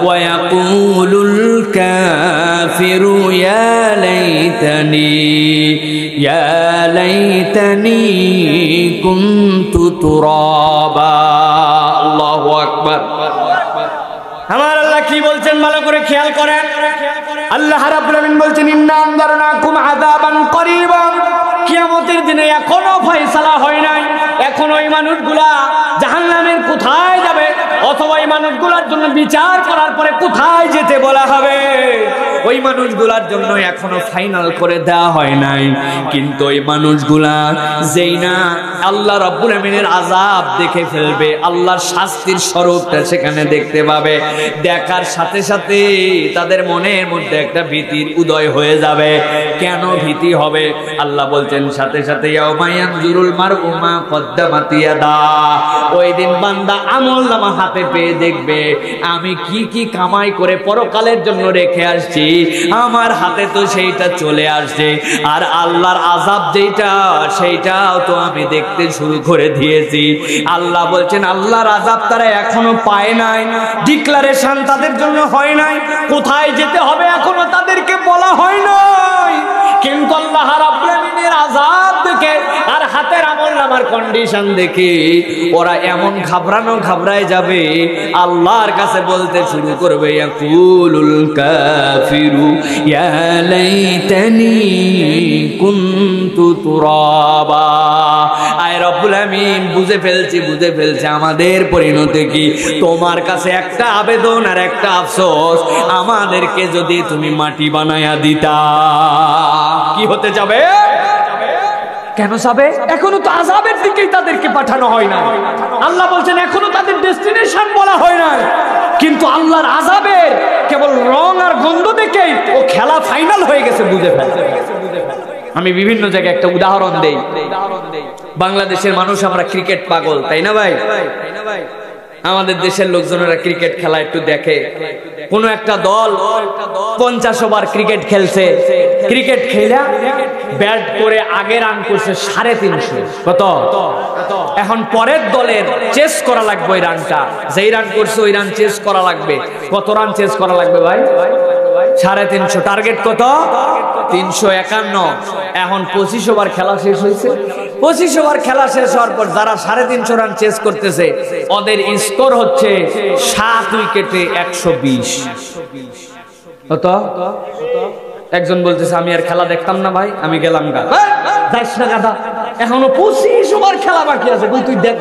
ওয়া ইয়াকুলুল কাফিরু ইয়া লাইতানি কুনতু তুরাবা। আল্লাহু আকবার। আমার আল্লাহ কি বলছেন ভালো করে খেয়াল করেন। আল্লাহ রাব্বুল আমিন বলছেন, ইন্না আনযারনাকুম আযাবান করিবা। কিয়ামতের দিনে এখনো ফয়সালা হয় নাই, এখন ওই মানুষগুলা জাহান্নামের কোথায় যাবে, অথবা ওই মানুষগুলোর জন্য বিচার করার পরে কোথায় যেতে বলা হবে, ওই মানুষগুলার জন্য এখনো ফাইনাল করে দেওয়া হয় নাই। কিন্তু ওই মানুষগুলা যেই না আল্লাহ রাব্বুল আমিনের আযাব দেখে ফেলবে, আল্লাহর শাস্তির স্বরূপটা সেখানে দেখতে পাবে, দেখার সাথে সাথে তাদের মনের মধ্যে একটা ভীতির উদয় হয়ে যাবে। কেন ভীতি হবে? আল্লাহ বলছেন, সাথে সাথে ইয়াউমা ইয়ানজুরুল মার'উ মা কদ্দামাত ইয়াদা। ওই দিন বান্দা আমলনামা হাতে পেয়ে দেখবে, আমি কি কি কামাই করে পরকালের জন্য রেখে আসছি, আমার হাতে তো সেইটা চলে আসছে। আর আল্লাহর আযাব যেটা, সেইটাও তো আমি দেখতে শুরু করে দিয়েছি। আল্লাহ বলছেন, আল্লাহর আযাব তারা এখনো পায় নাই, ডিক্লারেশন তাদের জন্য হয় নাই, কোথায় যেতে হবে এখনো তাদেরকে বলা হয় নাই। কিন্তু আল্লাহ রাব্বুল আমিনের আযাব দেখে আর হাতের আমলনামার কন্ডিশন দেখে ওরা এমন ঘাবড়ায় যাবে, আল্লাহর কাছে বলতে শুরু করবে, ইয়াকুলুল কাফিরু ইয়া লাইতানি কুনতু তুরাবা। আয় রব্বুল আমিন, বুঝে ফেলছি আমাদের পরিণতি কি। তোমার কাছে একটা আবেদন আর একটা আফসোস, আমাদেরকে যদি তুমি মাটি বানায়া দিতা। কি হতে যাবে? কেন যাবে? এখনো তো আযাবের দিকেই তাদেরকে পাঠানো হয় না। আল্লাহ বলছেন এখনো তাদের ডেস্টিনেশন বলা হয় না, কিন্তু আল্লাহর আযাবের কেবল রং আর গন্ধ দেখেই ও খেলা ফাইনাল হয়ে গেছে, বুঝে ফেলে। আমি বিভিন্ন জায়গায় একটা উদাহরণ দেই। বাংলাদেশের মানুষ আমরা ক্রিকেট পাগল, তাই না ভাই? আমাদের দেশের লোকজনেরা ক্রিকেট খেলা একটু দেখে। কোন একটা দল 50 ওভার ক্রিকেট খেলছে, ক্রিকেট খেলা ব্যাট করে আগে রান করছে 350। কত? এখন পরের দলের চেস করা লাগবে ওই রানটা, যেই রান করছে ওই রান চেস করা লাগবে। কত রান চেস করা লাগবে ভাই? 350। টার্গেট কত? 351। এখন 25 ওভার খেলা শেষ হয়েছে। 25 ওভার খেলা শেষ হওয়ার পর যারা 350 রান চেস করতেছে ওদের স্কোর হচ্ছে 7 উইকেটে 120। কত? একজন বলতেছে আমি আর খেলা দেখতাম না ভাই, আমি গেলাম গা। যাইস না গাধা, এখনো 25 ওভার খেলা বাকি আছে, তুই দেখ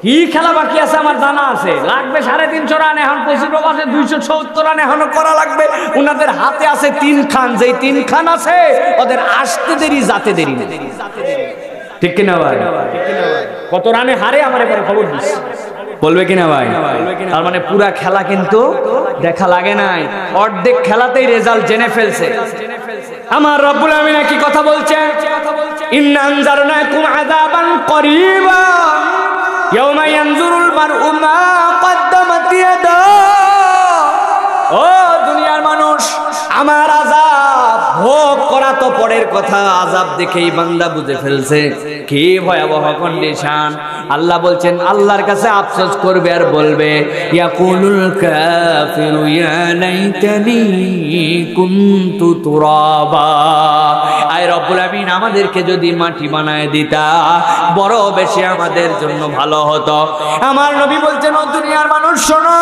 কি খেলা বাকি আছে। আমার জানা আছে লাগবে 350 রান, এখন 25 ওভারে 270 রান এখনো করা লাগবে। ওনাদের হাতে আছে 3 খান, যেই 3 খান আছে ওদের আসতে দেরি যাতে দেরি না। ঠিক কিনা ভাই? কত রানে হারে আমার এবারে খবর দিস, বলবে কিনা ভাই? তার মানে পুরা খেলা কিন্তু দেখা লাগে নাই, অর্ধেক খেলাতেই রেজাল্ট জেনে ফেলছে। আমার রব্বুল আমিন কি কথা বলছে? ইন্না আনজারনাকুম আযাবান করিবা ইয়াওমা ইয়ানজুরুল মারউ মা কদ্দামাত ইয়াদাহু। ও দুনিয়ার মানুষ, আমার আযাব ভোগ করা তো পরের কথা, আযাব দেখেই বান্দা বুঝে ফেলছে কি ভয়াবহ কন্ডিশন। আল্লাহ বলছেন আল্লাহর কাছে আফসোস করবে আর বলবে ইয়াকুলুল কাফিরু ইয়া লাইতানি কুনতু তুরাবা। আয় রব্বুল আমিন আমাদেরকে যদি মাটি বানায় দিতা বড় বেশি আমাদের জন্য ভালো হতো। আমার নবী বলছেন ও দুনিয়ার মানুষ শোনো,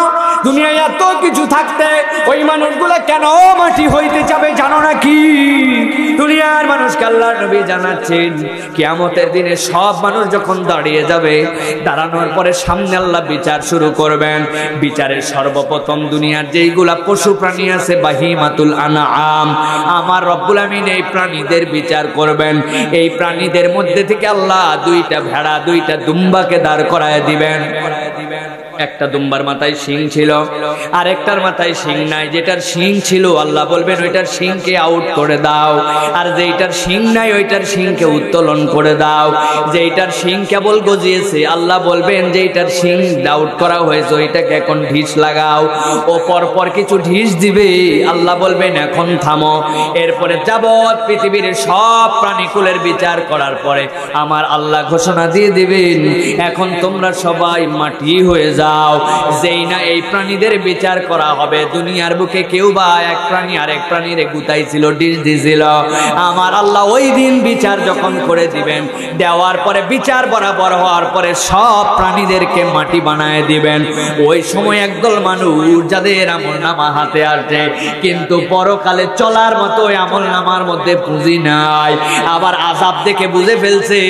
দুনিয়ায় এত কিছু থাকতে ওই মানুষগুলো কেন মাটি হইতে যাবে জানো নাকি? দুনিয়ার মানুষকে আল্লাহর নবী জানাচ্ছেন কিয়ামতের দিনে সব মানুষ যখন দাঁড়িয়ে যাবে, দাঁড়ানোর পরে সামনে আল্লাহ বিচার শুরু করবেন। বিচারের সর্বপ্রথম দুনিয়ার যেইগুলা পশু প্রাণী আছে বাহিমাতুল আনআম, আমার রব্বুল আমিন এই প্রাণীদের বিচার করবেন। এই প্রাণীদের মধ্যে থেকে আল্লাহ 2টা ভেড়া 2টা দুম্বাকে দাঁড় করায় দিবেন। একটা দুম্বার মাথায় শিং ছিল, আর একটার মাথায় শিং নাই। যেটার শিং ছিল আল্লাহ বলবেন ওইটার শিংকে আউট করে দাও, আর যেইটার শিং নাই ওইটার শিংকে উত্তোলন করে দাও। যেইটার শিং কেবল গজিয়েছে আল্লাহ বলবেন যেইটার শিং আউট করা হয়েছে ওইটাকে এখন ঢিস লাগাও। ও পরপর কিছু ঢিস দিবে, আল্লাহ বলবেন এখন থামো। এরপরে যাবত পৃথিবীর সব প্রাণীকুলের বিচার করার পরে আমার আল্লাহ ঘোষণা দিয়ে দিবেন এখন তোমরা সবাই মাটি হয়ে যাও। যেই না এই প্রাণীদের বিচার করা হবে, দুনিয়ার বুকে কেউ বা এক প্রাণী আরেক প্রাণীর গুতাইছিল, ডিশ দিছিল, আমার আল্লাহ ওই দিন বিচার যখন করে দিবেন, দেওয়ার পরে বিচার বরাবর হওয়ার পরে সব প্রাণীদেরকে মাটি বানায় দিবেন। ওই সময় একদল মানুষ যাদের আমলনামা হাতে আসে কিন্তু পরকালে চলার মতো আমলনামার মধ্যে পুঁজি নাই, আবার আযাব দেখে বুঝে ফেলছে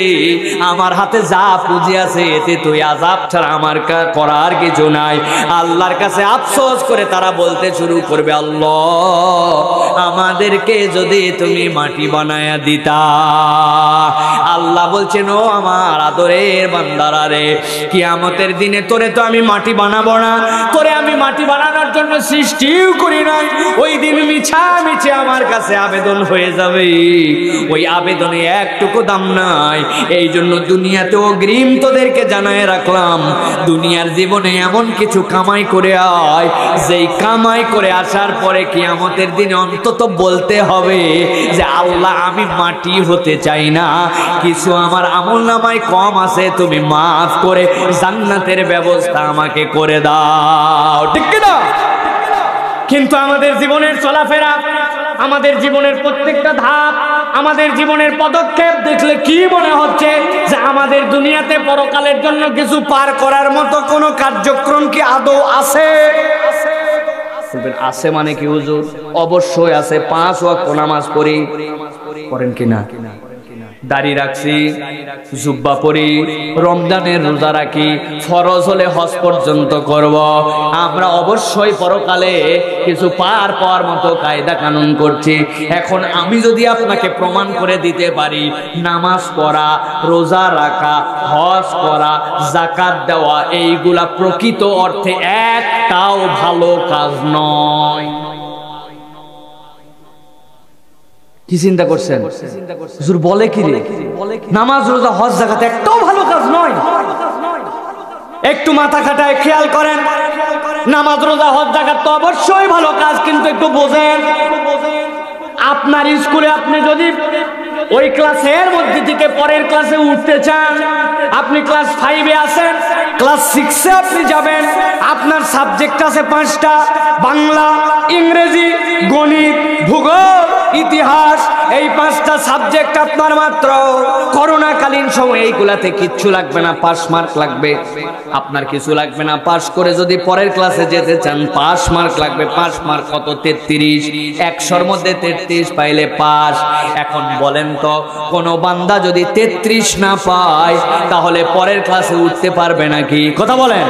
আমার হাতে যা পুঁজি আছে এতে তুই আযাব ছাড়া আমার করার কিছু নাই। আল্লাহর কাছে আফসোস করে তারা বলতে শুরু করবে আল্লাহ আমাদেরকে যদি তুমি মাটি বানায়া দিতা। আল্লাহ বলছেন ও আমার আদরের বান্দারা রে, কিয়ামতের দিনে তোরে তো আমি মাটি বানাবো না, তোরে আমি মাটি বানানোর জন্য সৃষ্টিও করি নাই। ওই দিন মিছে আমার কাছে আবেদন হয়ে যাবে, ওই আবেদনে একটুকু দাম নাই। এই জন্য দুনিয়াতে অগ্রিম তোদেরকে জানায় রাখলাম, দুনিয়ার জীবনে এমন কিছু কামাই করে আয় যেই কামাই করে আসার পরে কিয়ামতের দিনে অন্তত বলতে হবে যে আল্লাহ আমি মাটি হতে চাই না, কিছু আমার আমলনামায় কম আছে তুমি মাফ করে জান্নাতের ব্যবস্থা আমাকে করে দাও। ঠিক কি না? কিন্তু আমাদের জীবনের চলাফেরা, আমাদের জীবনের প্রত্যেকটা ধাপ, আমাদের জীবনের পদক্ষেপ দেখলে কি মনে হচ্ছে যে আমাদের দুনিয়াতে পরকালের জন্য কিছু পার করার মতো কোনো কার্যক্রম কি আদৌ আছে? আছে মানে কি হুজুর? অবশ্যই আছে। 5 ওয়াক্ত নামাজ পড়ি, করেন কিনা? দাড়ি রাখছি, জুব্বা পরি, রমজানের রোজা রাখি, ফরজ হলে হজ পর্যন্ত করব। আমরা অবশ্যই পরকালে কিছু পার পাওয়ার মতো কায়দা কানুন করছি। এখন আমি যদি আপনাকে প্রমাণ করে দিতে পারি নামাজ পড়া, রোজা রাখা, হজ করা, যাকাত দেওয়া এইগুলা প্রকৃত অর্থে একটাও ভালো কাজ নয়, কি চিন্তা করছেন? হুজুর বলে কি রে, নামাজ রোজা হজ যাকাত একটাও ভালো কাজ নয়। একটু মাথা খাটায় খেয়াল করেন, নামাজ রোজা হজ যাকাত তো অবশ্যই ভালো কাজ, কিন্তু একটু বোঝেন। আপনার স্কুলে আপনি যদি ওই ক্লাসের মধ্যে থেকে পরের ক্লাসে উঠতে চান, আপনি ক্লাস 5-এ আছেন, ক্লাস 6-এ আপনি যাবেন, আপনার সাবজেক্ট আছে 5টা, বাংলা, ইংরেজি, গণিত, ভূগোল, ইতিহাস, এই 5টা সাবজেক্ট আপনার মাত্র। করোনাকালীন সময় এইগুলাতে কিচ্ছু লাগবে না, পাস মার্ক লাগবে। আপনার কিছু লাগবে না, পাস করে যদি পরের ক্লাসে যেতে চান পাস মার্ক লাগবে। পাস মার্ক কত? 33। 100-র মধ্যে 33 পাইলে পাস। এখন বলেন তো, কোন বান্দা যদি 33 না পায় তাহলে পরের ক্লাসে উঠতে পারবে নাকি? কথা বলেন।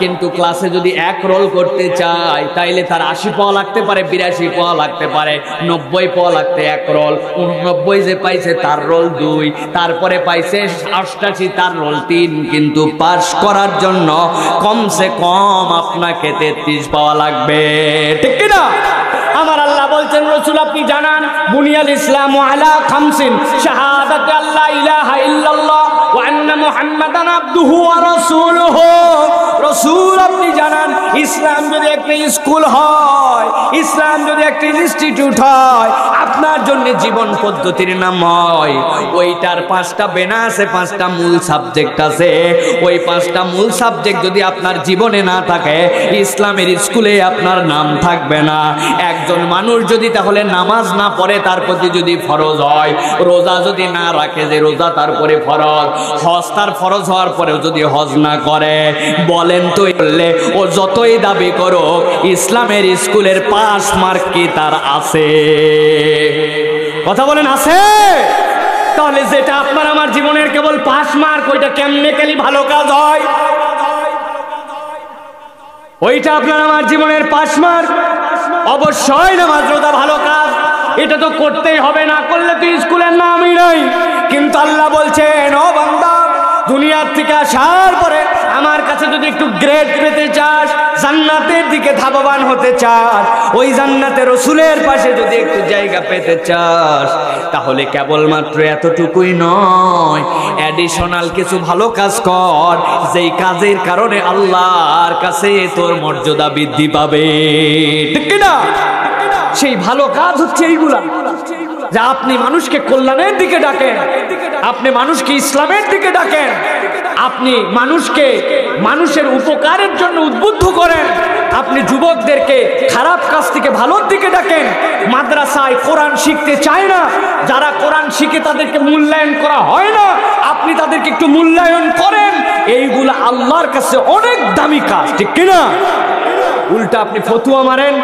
কিন্তু ক্লাসে যদি 1 রোল করতে চায় তাইলে তার 80 পাওয়া লাগতে পারে, 82 পাওয়া লাগতে পারে, 90 পাওয়া লাগতে 1 রোল। 89 যে পাইছে তার রোল 2, তারপরে পাইছে 88 তার রোল 3। কিন্তু পাস করার জন্য কমসে কম আপনাকে 33 পাওয়া লাগবে, ঠিক কি না? আমার আল্লাহ বলছেন, রাসূল আপনি জানান, বুনিয়াল ইসলামু আলা খামসিন, শাহাদাতু আল্লা ইলাহা ইল্লাল্লাহ ওয়া আন্না মুহাম্মাদান আবদুহু ওয়া রাসূলুহু। রাসূল আপনি জানান, ইসলাম যদি একটা স্কুল হয়, ইসলাম যদি একটা ইনস্টিটিউট হয়, আপনার জন্য জীবন পদ্ধতির নাম হয়, ওইটার 5টা বেনা আছে, 5টা মূল সাবজেক্ট আছে। ওই 5টা মূল সাবজেক্ট যদি আপনার জীবনে না থাকে, ইসলামের স্কুলে আপনার নাম থাকবে না। একজন মানুষ যদি তাহলে নামাজ না পড়ে, তার প্রতি যদি ফরজ হয়, রোজা যদি না রাখে যে রোজা তারপরে ফরজ, হজ তার ফরজ হওয়ার পরেও যদি হজ না করে, বলেন তো ও যতই দাবি করো ইসলামের স্কুলের পাস মার্ক কি তার আছে? কথা বলেন, আছে? তাহলে যেটা আপনার আমার জীবনের কেবল পাস মার্ক, ওইটা কেমনে কেলি ভালো কাজ হয়? ওইটা আপনার আমার জীবনের পাস মার্ক। অবশ্যই নামাজ রোজা ভালো কাজ, এটা তো করতেই হবে, না করলে তো স্কুলের নামই নাই। কিন্তু আল্লাহ বলছেন, ও বান্দা, দুনিয়ার থেকে আসার পরে আমার কাছে যদি একটু গ্রেড পেতে চাস, জান্নাতের দিকে ধাবমান হতে চাস, ওই জান্নাতে রাসূলের পাশে যদি একটু জায়গা পেতে চাস, তাহলে কেবলমাত্র এতটুকুই নয়, অ্যাডিশনাল কিছু ভালো কাজ কর, যেই কাজের কারণে আল্লাহর কাছে তোর মর্যাদা বৃদ্ধি পাবে, ঠিক কি না? সেই ভালো কাজ হচ্ছে এইগুলা, যা আপনি মানুষকে কল্যাণের দিকে ডাকেন, আপনি মানুষকে ইসলামের দিকে ডাকেন, আপনি মানুষকে মানুষের উপকারের জন্য উদ্বুদ্ধ করেন, আপনি যুবকদেরকে খারাপ কাজ থেকে ভালোর দিকে ডাকেন। মাদ্রাসায় কোরআন শিখতে চায় না, যারা কোরআন শিখে তাদেরকে মূল্যায়ন করা হয় না, আপনি তাদেরকে একটু মূল্যায়ন করেন। এইগুলা আল্লাহর কাছে অনেক দামি কাজ, ঠিক কিনা? উল্টা আপনি ফতুয়া মারেন,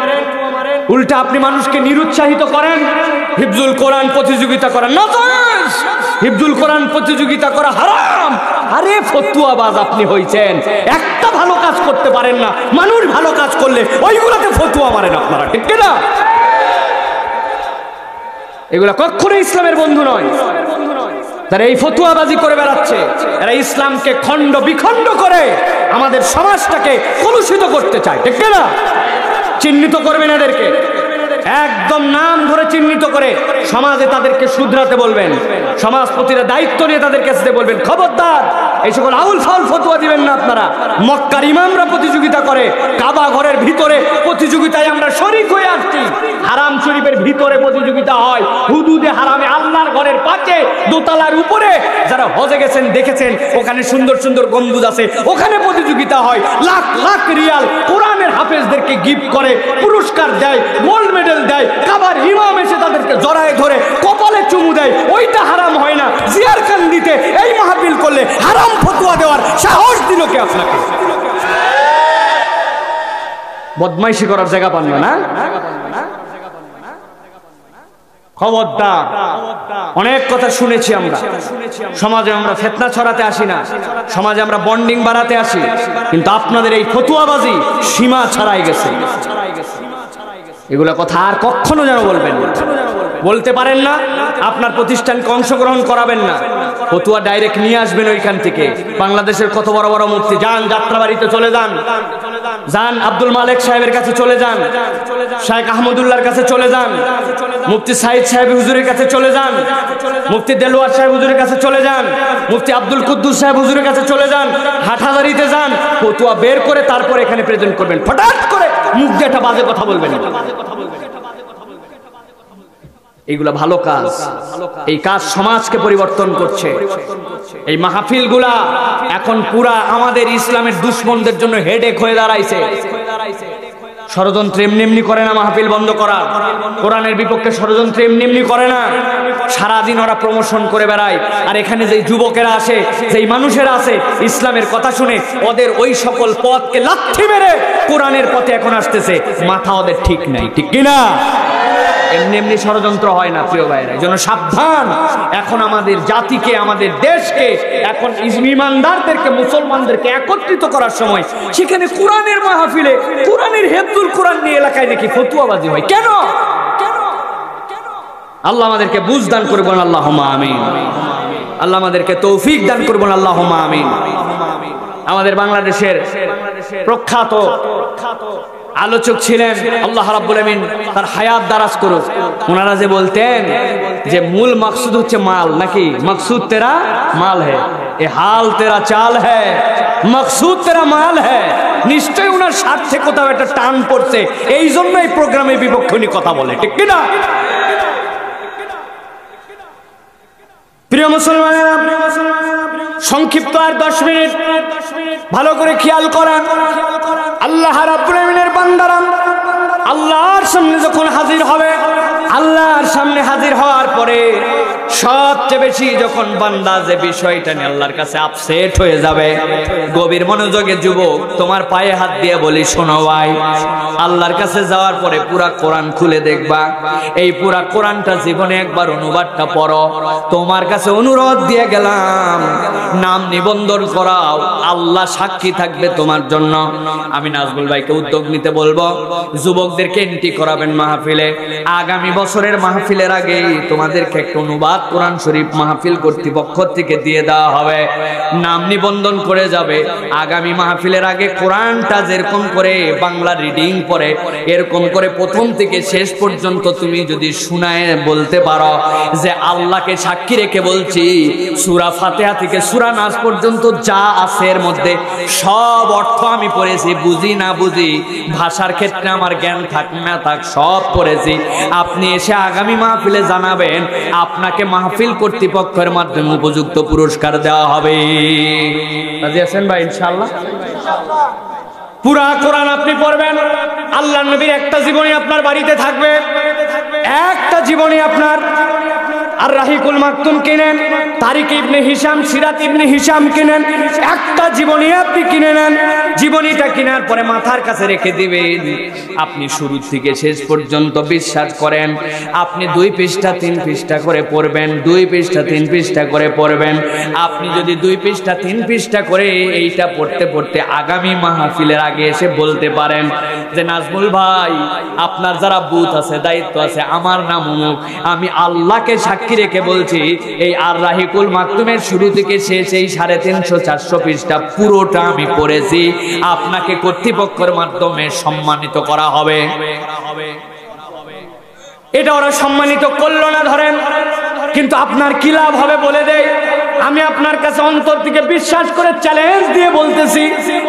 উল্টা আপনি মানুষকে নিরুৎসাহিত করেন, হিফজুল কোরআন প্রতিযোগিতা করেন, না জায়েজ, হিফজুল কোরআন প্রতিযোগিতা করা হারাম। আরে ফতুয়াবাজ আপনি হইছেন, একটা ভালো কাজ করতে পারেন না, মানুষ ভালো কাজ করলে ওইগুলাতে ফতুয়া মারেন আপনারা, ঠিক না? এগুলা কখনোই ইসলামের বন্ধু নয়। তারা এই ফতুয়াবাজি করে বেড়াচ্ছে, এরা ইসলামকে খণ্ড বিখণ্ড করে আমাদের সমাজটাকে কলুষিত করতে চায়, ঠিক না? চিহ্নিত করবেন এদেরকে, একদম নাম ধরে চিহ্নিত করে সমাজে তাদেরকে শুধরাতে বলবেন, সমাজপতিরা দায়িত্ব নিয়ে তাদের কাছে বলবেন, খবরদার এই সকল আউল ফাউল ফতুয়া দিবেন না আপনারা। মক্কার ইমামরা প্রতিযোগিতা করে, কাবা ঘরের ভিতরে প্রতিযোগিতায় আমরা শরীক হয়ে আসছি, হারাম শরীফের ভিতরে প্রতিযোগিতা হয়, হুদুদে হারামে আল্লাহর ঘরের পাশে দোতলার উপরে, যারা হজে গেছেন দেখেছেন, ওখানে সুন্দর সুন্দর গম্বুজ আছে, ওখানে প্রতিযোগিতা হয়, লাখ লাখ রিয়াল কোরআনের হাফেজদেরকে গিফট করে, পুরস্কার দেয়, গোল্ড মেডেল দেয়, কাবার ইমাম এসে তাদেরকে জড়ায় ধরে কপালে চুমু দেয়, ওইটা হারাম হয় না? জিয়ার খান দিতে এই মাহফিল করলে হারাম ফতোয়া দেওয়ার সাহস দিল কে আপনাকে? বদমাইশি করার জায়গা পান না? খবরদার। অনেক কথা শুনেছি আমরা, সমাজে আমরা ফিতনা ছড়াতে আসি না, সমাজে আমরা বন্ডিং বাড়াতে আসি, কিন্তু আপনাদের এই ফতুয়াবাজি সীমা ছাড়াই গেছে। এগুলা কথা আর কখনো যেন বলবেন না, বলতে পারেন না, আপনার প্রতিষ্ঠানকে অংশগ্রহণ করাবেন না, ফতুয়া ডাইরেক্ট নিয়ে আসবেন ওইখান থেকে। বাংলাদেশের কত বড় বড় মুফতি, যান যাত্রাবাড়িতে চলে যান, যান আব্দুল মালিক সাহেবের কাছে চলে যান, শেখ আহমদুল্লাহর কাছে চলে যান, মুফতি সাইদ সাহেব হুজুরের কাছে চলে যান, মুফতি দেলোয়ার সাহেব হুজুরের কাছে চলে যান, মুফতি আব্দুল কুদ্দুস সাহেব হুজুরের কাছে চলে যান, হাটহাজারিতে যান, ফতোয়া বের করে তারপর এখানে প্রেজেন্ট করবেন। হঠাৎ করে মুখ দিয়ে একটা বাজে কথা বলবেন না। এইগুলা ভালো কাজ, এই কাজ সমাজকে পরিবর্তন করছে। এই মাহফিলগুলা এখন পুরা আমাদের ইসলামের দুশমনদের জন্য হেডেক হয়ে দাঁড়াইছে। ষড়যন্ত্র এমনি এমনি করে না মাহফিল বন্ধ করা, কোরআনের বিপক্ষে ষড়যন্ত্র এমনি এমনি করে না। সারাদিন ওরা প্রমোশন করে বেড়ায়, আর এখানে যেই যুবকেরা আসে, যেই মানুষেরা আছে, ইসলামের কথা শুনে ওদের ওই সকল পথকে লাথি মেরে কোরআনের পথে এখন আসতেছে। মাথা ওদের ঠিক নাই, ঠিক কিনা? এমনি এমনি ষড়যন্ত্র হয় না প্রিয় ভাইরা, এই জন্য সাবধান। এখন আমাদের জাতিকে, আমাদের দেশকে, এখন ইমানদারদেরকে, মুসলমানদেরকে একত্রিত করার সময়, সেখানে কোরআনের মাহফিলে কোরআনের হেফজুল কোরআন নিয়ে এলাকায় নাকি ফতুয়াবাজি হয়। কেন? আল্লাহ আমাদেরকে বুঝ দান করবেন, আল্লাহুম্মা আমিন। আল্লাহ আমাদেরকে তৌফিক দান করবেন, আল্লাহুম্মা আমিন। আমাদের বাংলাদেশের প্রখ্যাত আলোচক ছিলেন, আল্লাহ রাব্বুল আমিন তার হায়াত দারাজ করুক। ওনারা যে বলতেন যে মূল মাকসুদ হচ্ছে মাল, নাকি মাকসুদ তেরা মাল হ্যায়, এ হাল তেরা চাল হ্যায়, মাকসুদ তেরা মাল হ্যায়। নিশ্চয়ই ওনার স্বার্থে কোথাও একটা টান পড়ছে, এই জন্য এই প্রোগ্রামের বিপক্ষে উনি কথা বলে, ঠিক কিনা? প্রিয় মুসলমানেরা, সংক্ষিপ্ত আর 10 মিনিট ভালো করে খেয়াল করেন। আল্লাহ রাব্বুল আমিনের বান্দারা আল্লাহর সামনে যখন হাজির হবে, আল্লাহর সামনে হাজির হওয়ার পরে সবচেয়ে বেশি যখন বান্দা যে বিষয়টা নিয়ে আল্লাহর কাছে আপসেট হয়ে যাবে, গভীর মনোযোগে যুবক তোমার পায়ে হাত দিয়ে বলি, শোনো ভাই, আল্লাহর কাছে যাওয়ার পরে পুরা কোরআন খুলে দেখবা, এই পুরা কোরআনটা জীবনে একবার অনুবাদটা পড়ো। তোমার কাছে অনুরোধ দিয়ে গেলাম, নাম নিবন্ধন করাও, আল্লাহ সাক্ষী থাকবে তোমার জন্য। আমি নাজমুল ভাইকে উদ্যোগ নিতে বলবো, যুবকদেরকে এন্ট্রি করাবেন মাহফিলে। আগামী বছরের মাহফিলের আগে তোমাদেরকে একটা অনুবাদ কোরআন শরীফ মাহফিল কর্তৃপক্ষ থেকে দিয়ে দেওয়া হবে, নাম নিবন্ধন করে যাবে। আগামী মাহফিলের আগে কোরআনটা যেরকম করে বাংলা রিডিং পড়ে, এরকম করে প্রথম থেকে শেষ পর্যন্ত তুমি যদি শুনায় বলতে পারো যে আল্লাহকে সাক্ষী রেখে বলছি, সূরা ফাতিহা থেকে সূরা নাস পর্যন্ত যা আছে এর মধ্যে সব অর্থ আমি পড়েছি, বুঝি না বুঝি, ভাষার ক্ষেত্রে আমার জ্ঞান থাক না থাক, সব পড়েছি। আপনি এসে আগামী মাহফিলে জানাবেন, আপনাকে মাহফিল কর্তৃপক্ষের মাধ্যমে উপযুক্ত পুরস্কার দেওয়া হবে। রাজি আছেন ভাই? ইনশাআল্লাহ পুরা কোরআন আপনি পড়বেন। আল্লাহর নবীর একটা জীবনী আপনার বাড়িতে থাকবে, একটা জীবনী আপনার আর রাহিকুল মাকতুম কিনেন, তারিক ইবনে হিশাম, সিরাত ইবনে হিশাম কিনেন, একটা জীবনী আপনি কিনে নেন। জীবনীটা কেনার পরে মাথার কাছে রেখে দিবেন। আপনি শুরু থেকে শেষ পর্যন্ত বিশ্বাস করেন আপনি 2 পৃষ্ঠা 3 পৃষ্ঠা করে পড়বেন, 2 পৃষ্ঠা 3 পৃষ্ঠা করে পড়বেন। আপনি যদি 2 পৃষ্ঠা 3 পৃষ্ঠা করে এইটা পড়তে পড়তে আগামী মাহফিলের আগে এসে বলতে পারেন যে নাজমুল ভাই, আপনার যারা বুথ আছে, দায়িত্ব আছে, আমার নাম অমুক, আমি আল্লাহকে সাক্ষী রেখে বলছি, এই আর রাহিকুল মাকতুমের শুরু থেকে শেষ এই 350-400 পৃষ্ঠা পুরোটা আমি পড়েছি, আপনাকে কর্তৃপক্ষের মাধ্যমে সম্মানিত করা হবে। এটা ওরা সম্মানিত করলো না ধরেন, কিন্তু আপনার কি লাভ হবে বলে দেয়। আমি আপনার কাছে অন্তর থেকে বিশ্বাস করে চ্যালেঞ্জ দিয়ে বলতেছি,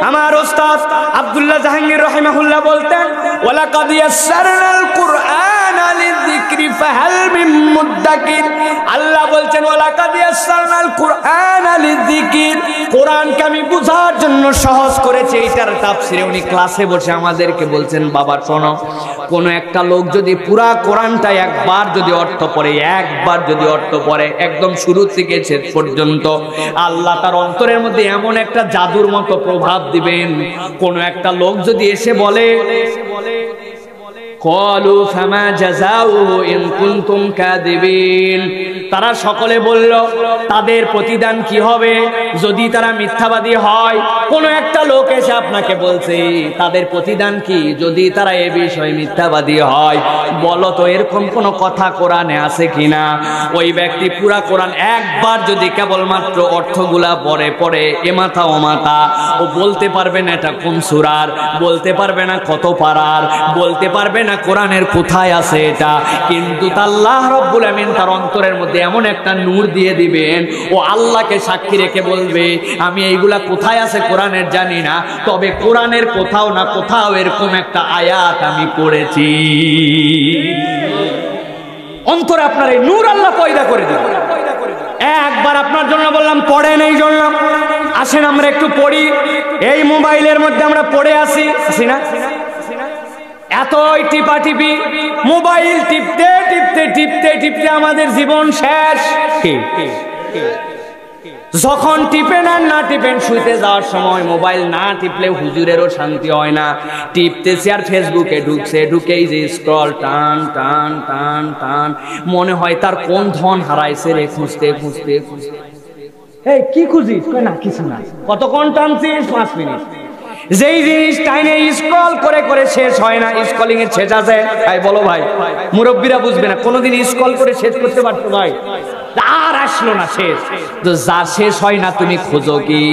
আমার ওস্তাদ আব্দুল্লাহ জাহাঙ্গীর রাহিমাহুল্লাহ বলতেন, ওয়ালাকাদ ইয়াসসারনাল কুরআনা লিযিকরি ফাহাল মিন মুদ্দাকির। আল্লাহ বলছেন ওয়ালাকাদ ইয়াসসারনাল কুরআনা লিযিকর, কোরআনকে আমি বোঝার জন্য সহজ করেছি। এইটার তাফসিরে উনি ক্লাসে বসে আমাদেরকে বলছেন, বাবা শোনো, কোন একটা লোক যদি পুরা কোরআনটা একবার যদি অর্থ পড়ে, একবার যদি অর্থ পড়ে একদম শুরু থেকে শেষ পর্যন্ত, আল্লাহ তার অন্তরের মধ্যে এমন একটা জাদুর মতো প্রভাব দিবেন। কোন একটা লোক যদি এসে বলে, ক্বালু ফামা জাযাউহু ইন কুনতুম কাযিবিন, তারা সকলে বলল তাদের প্রতিদান কি হবে যদি তারা মিথ্যাবাদী হয়। কোন একটা লোক এসে আপনাকে বলছে তাদের প্রতিদান কি যদি তারা এ বিষয়ে মিথ্যাবাদী হয়, বলো তো এরকম কোন কথা কোরআনে আছে কিনা। ওই ব্যক্তি পুরা কোরআন একবার যদি কেবলমাত্র অর্থগুলা পড়ে পড়ে এ মাথা ও মাথা, ও বলতে পারবে না এটা কোন সূরার, বলতে পারবে না কত পারার, বলতে পারবে না কোরআনের কোথায় আছে এটা, কিন্তু আল্লাহ রাব্বুল আমিন তার অন্তরের মধ্যে এমন একটা নূর দিয়ে দিবেন, ও আল্লাহকে সাক্ষী রেখে বলবে আমি এইগুলা কোথায় আছে কোরআনের জানি না, তবে কোরআনের কোথাও না কোথাও এরকম একটা আয়াত আমি পড়েছি। অন্তরে আপনার এই নূর আল্লাহ পয়দা করে দিবেন। একবার আপনার জন্য বললাম পড়েন, এই জন্য আসেন আমরা একটু পড়ি। এই মোবাইলের মধ্যে আমরা পড়ে আসি না, এতই টিপাটিপি, মোবাইল টিপতে টিপতে টিপতে টিপতে আমাদের জীবন শেষ। যখন টিপেন আর না টিপেন, শুইতে যাওয়ার সময় মোবাইল না টিপলে হুজুরেরও শান্তি হয় না। টিপতেছে আর ফেসবুকে ঢুকছে, ঢুকেই যে স্ক্রল টান টান টান টান, মনে হয় তার কোন ধন হারাইছে রে, খুঁজতে খুঁজতে খুঁজতে। এই কি খুঁজিস? না কিছু না। কতক্ষণ টানছিস? 5 মিনিট। যেই জিনিস টাইনে স্ক্রল করে করে শেষ হয় না, স্ক্রলিং এর শেষ আছে? ভাই বলো ভাই, মুরব্বীরা বুঝবে না, কোনোদিন স্ক্রল করে শেষ করতে পারতো ভাই? আর আসলো না শেষ। তো যা শেষ হয় না তুমি খোঁজো কি?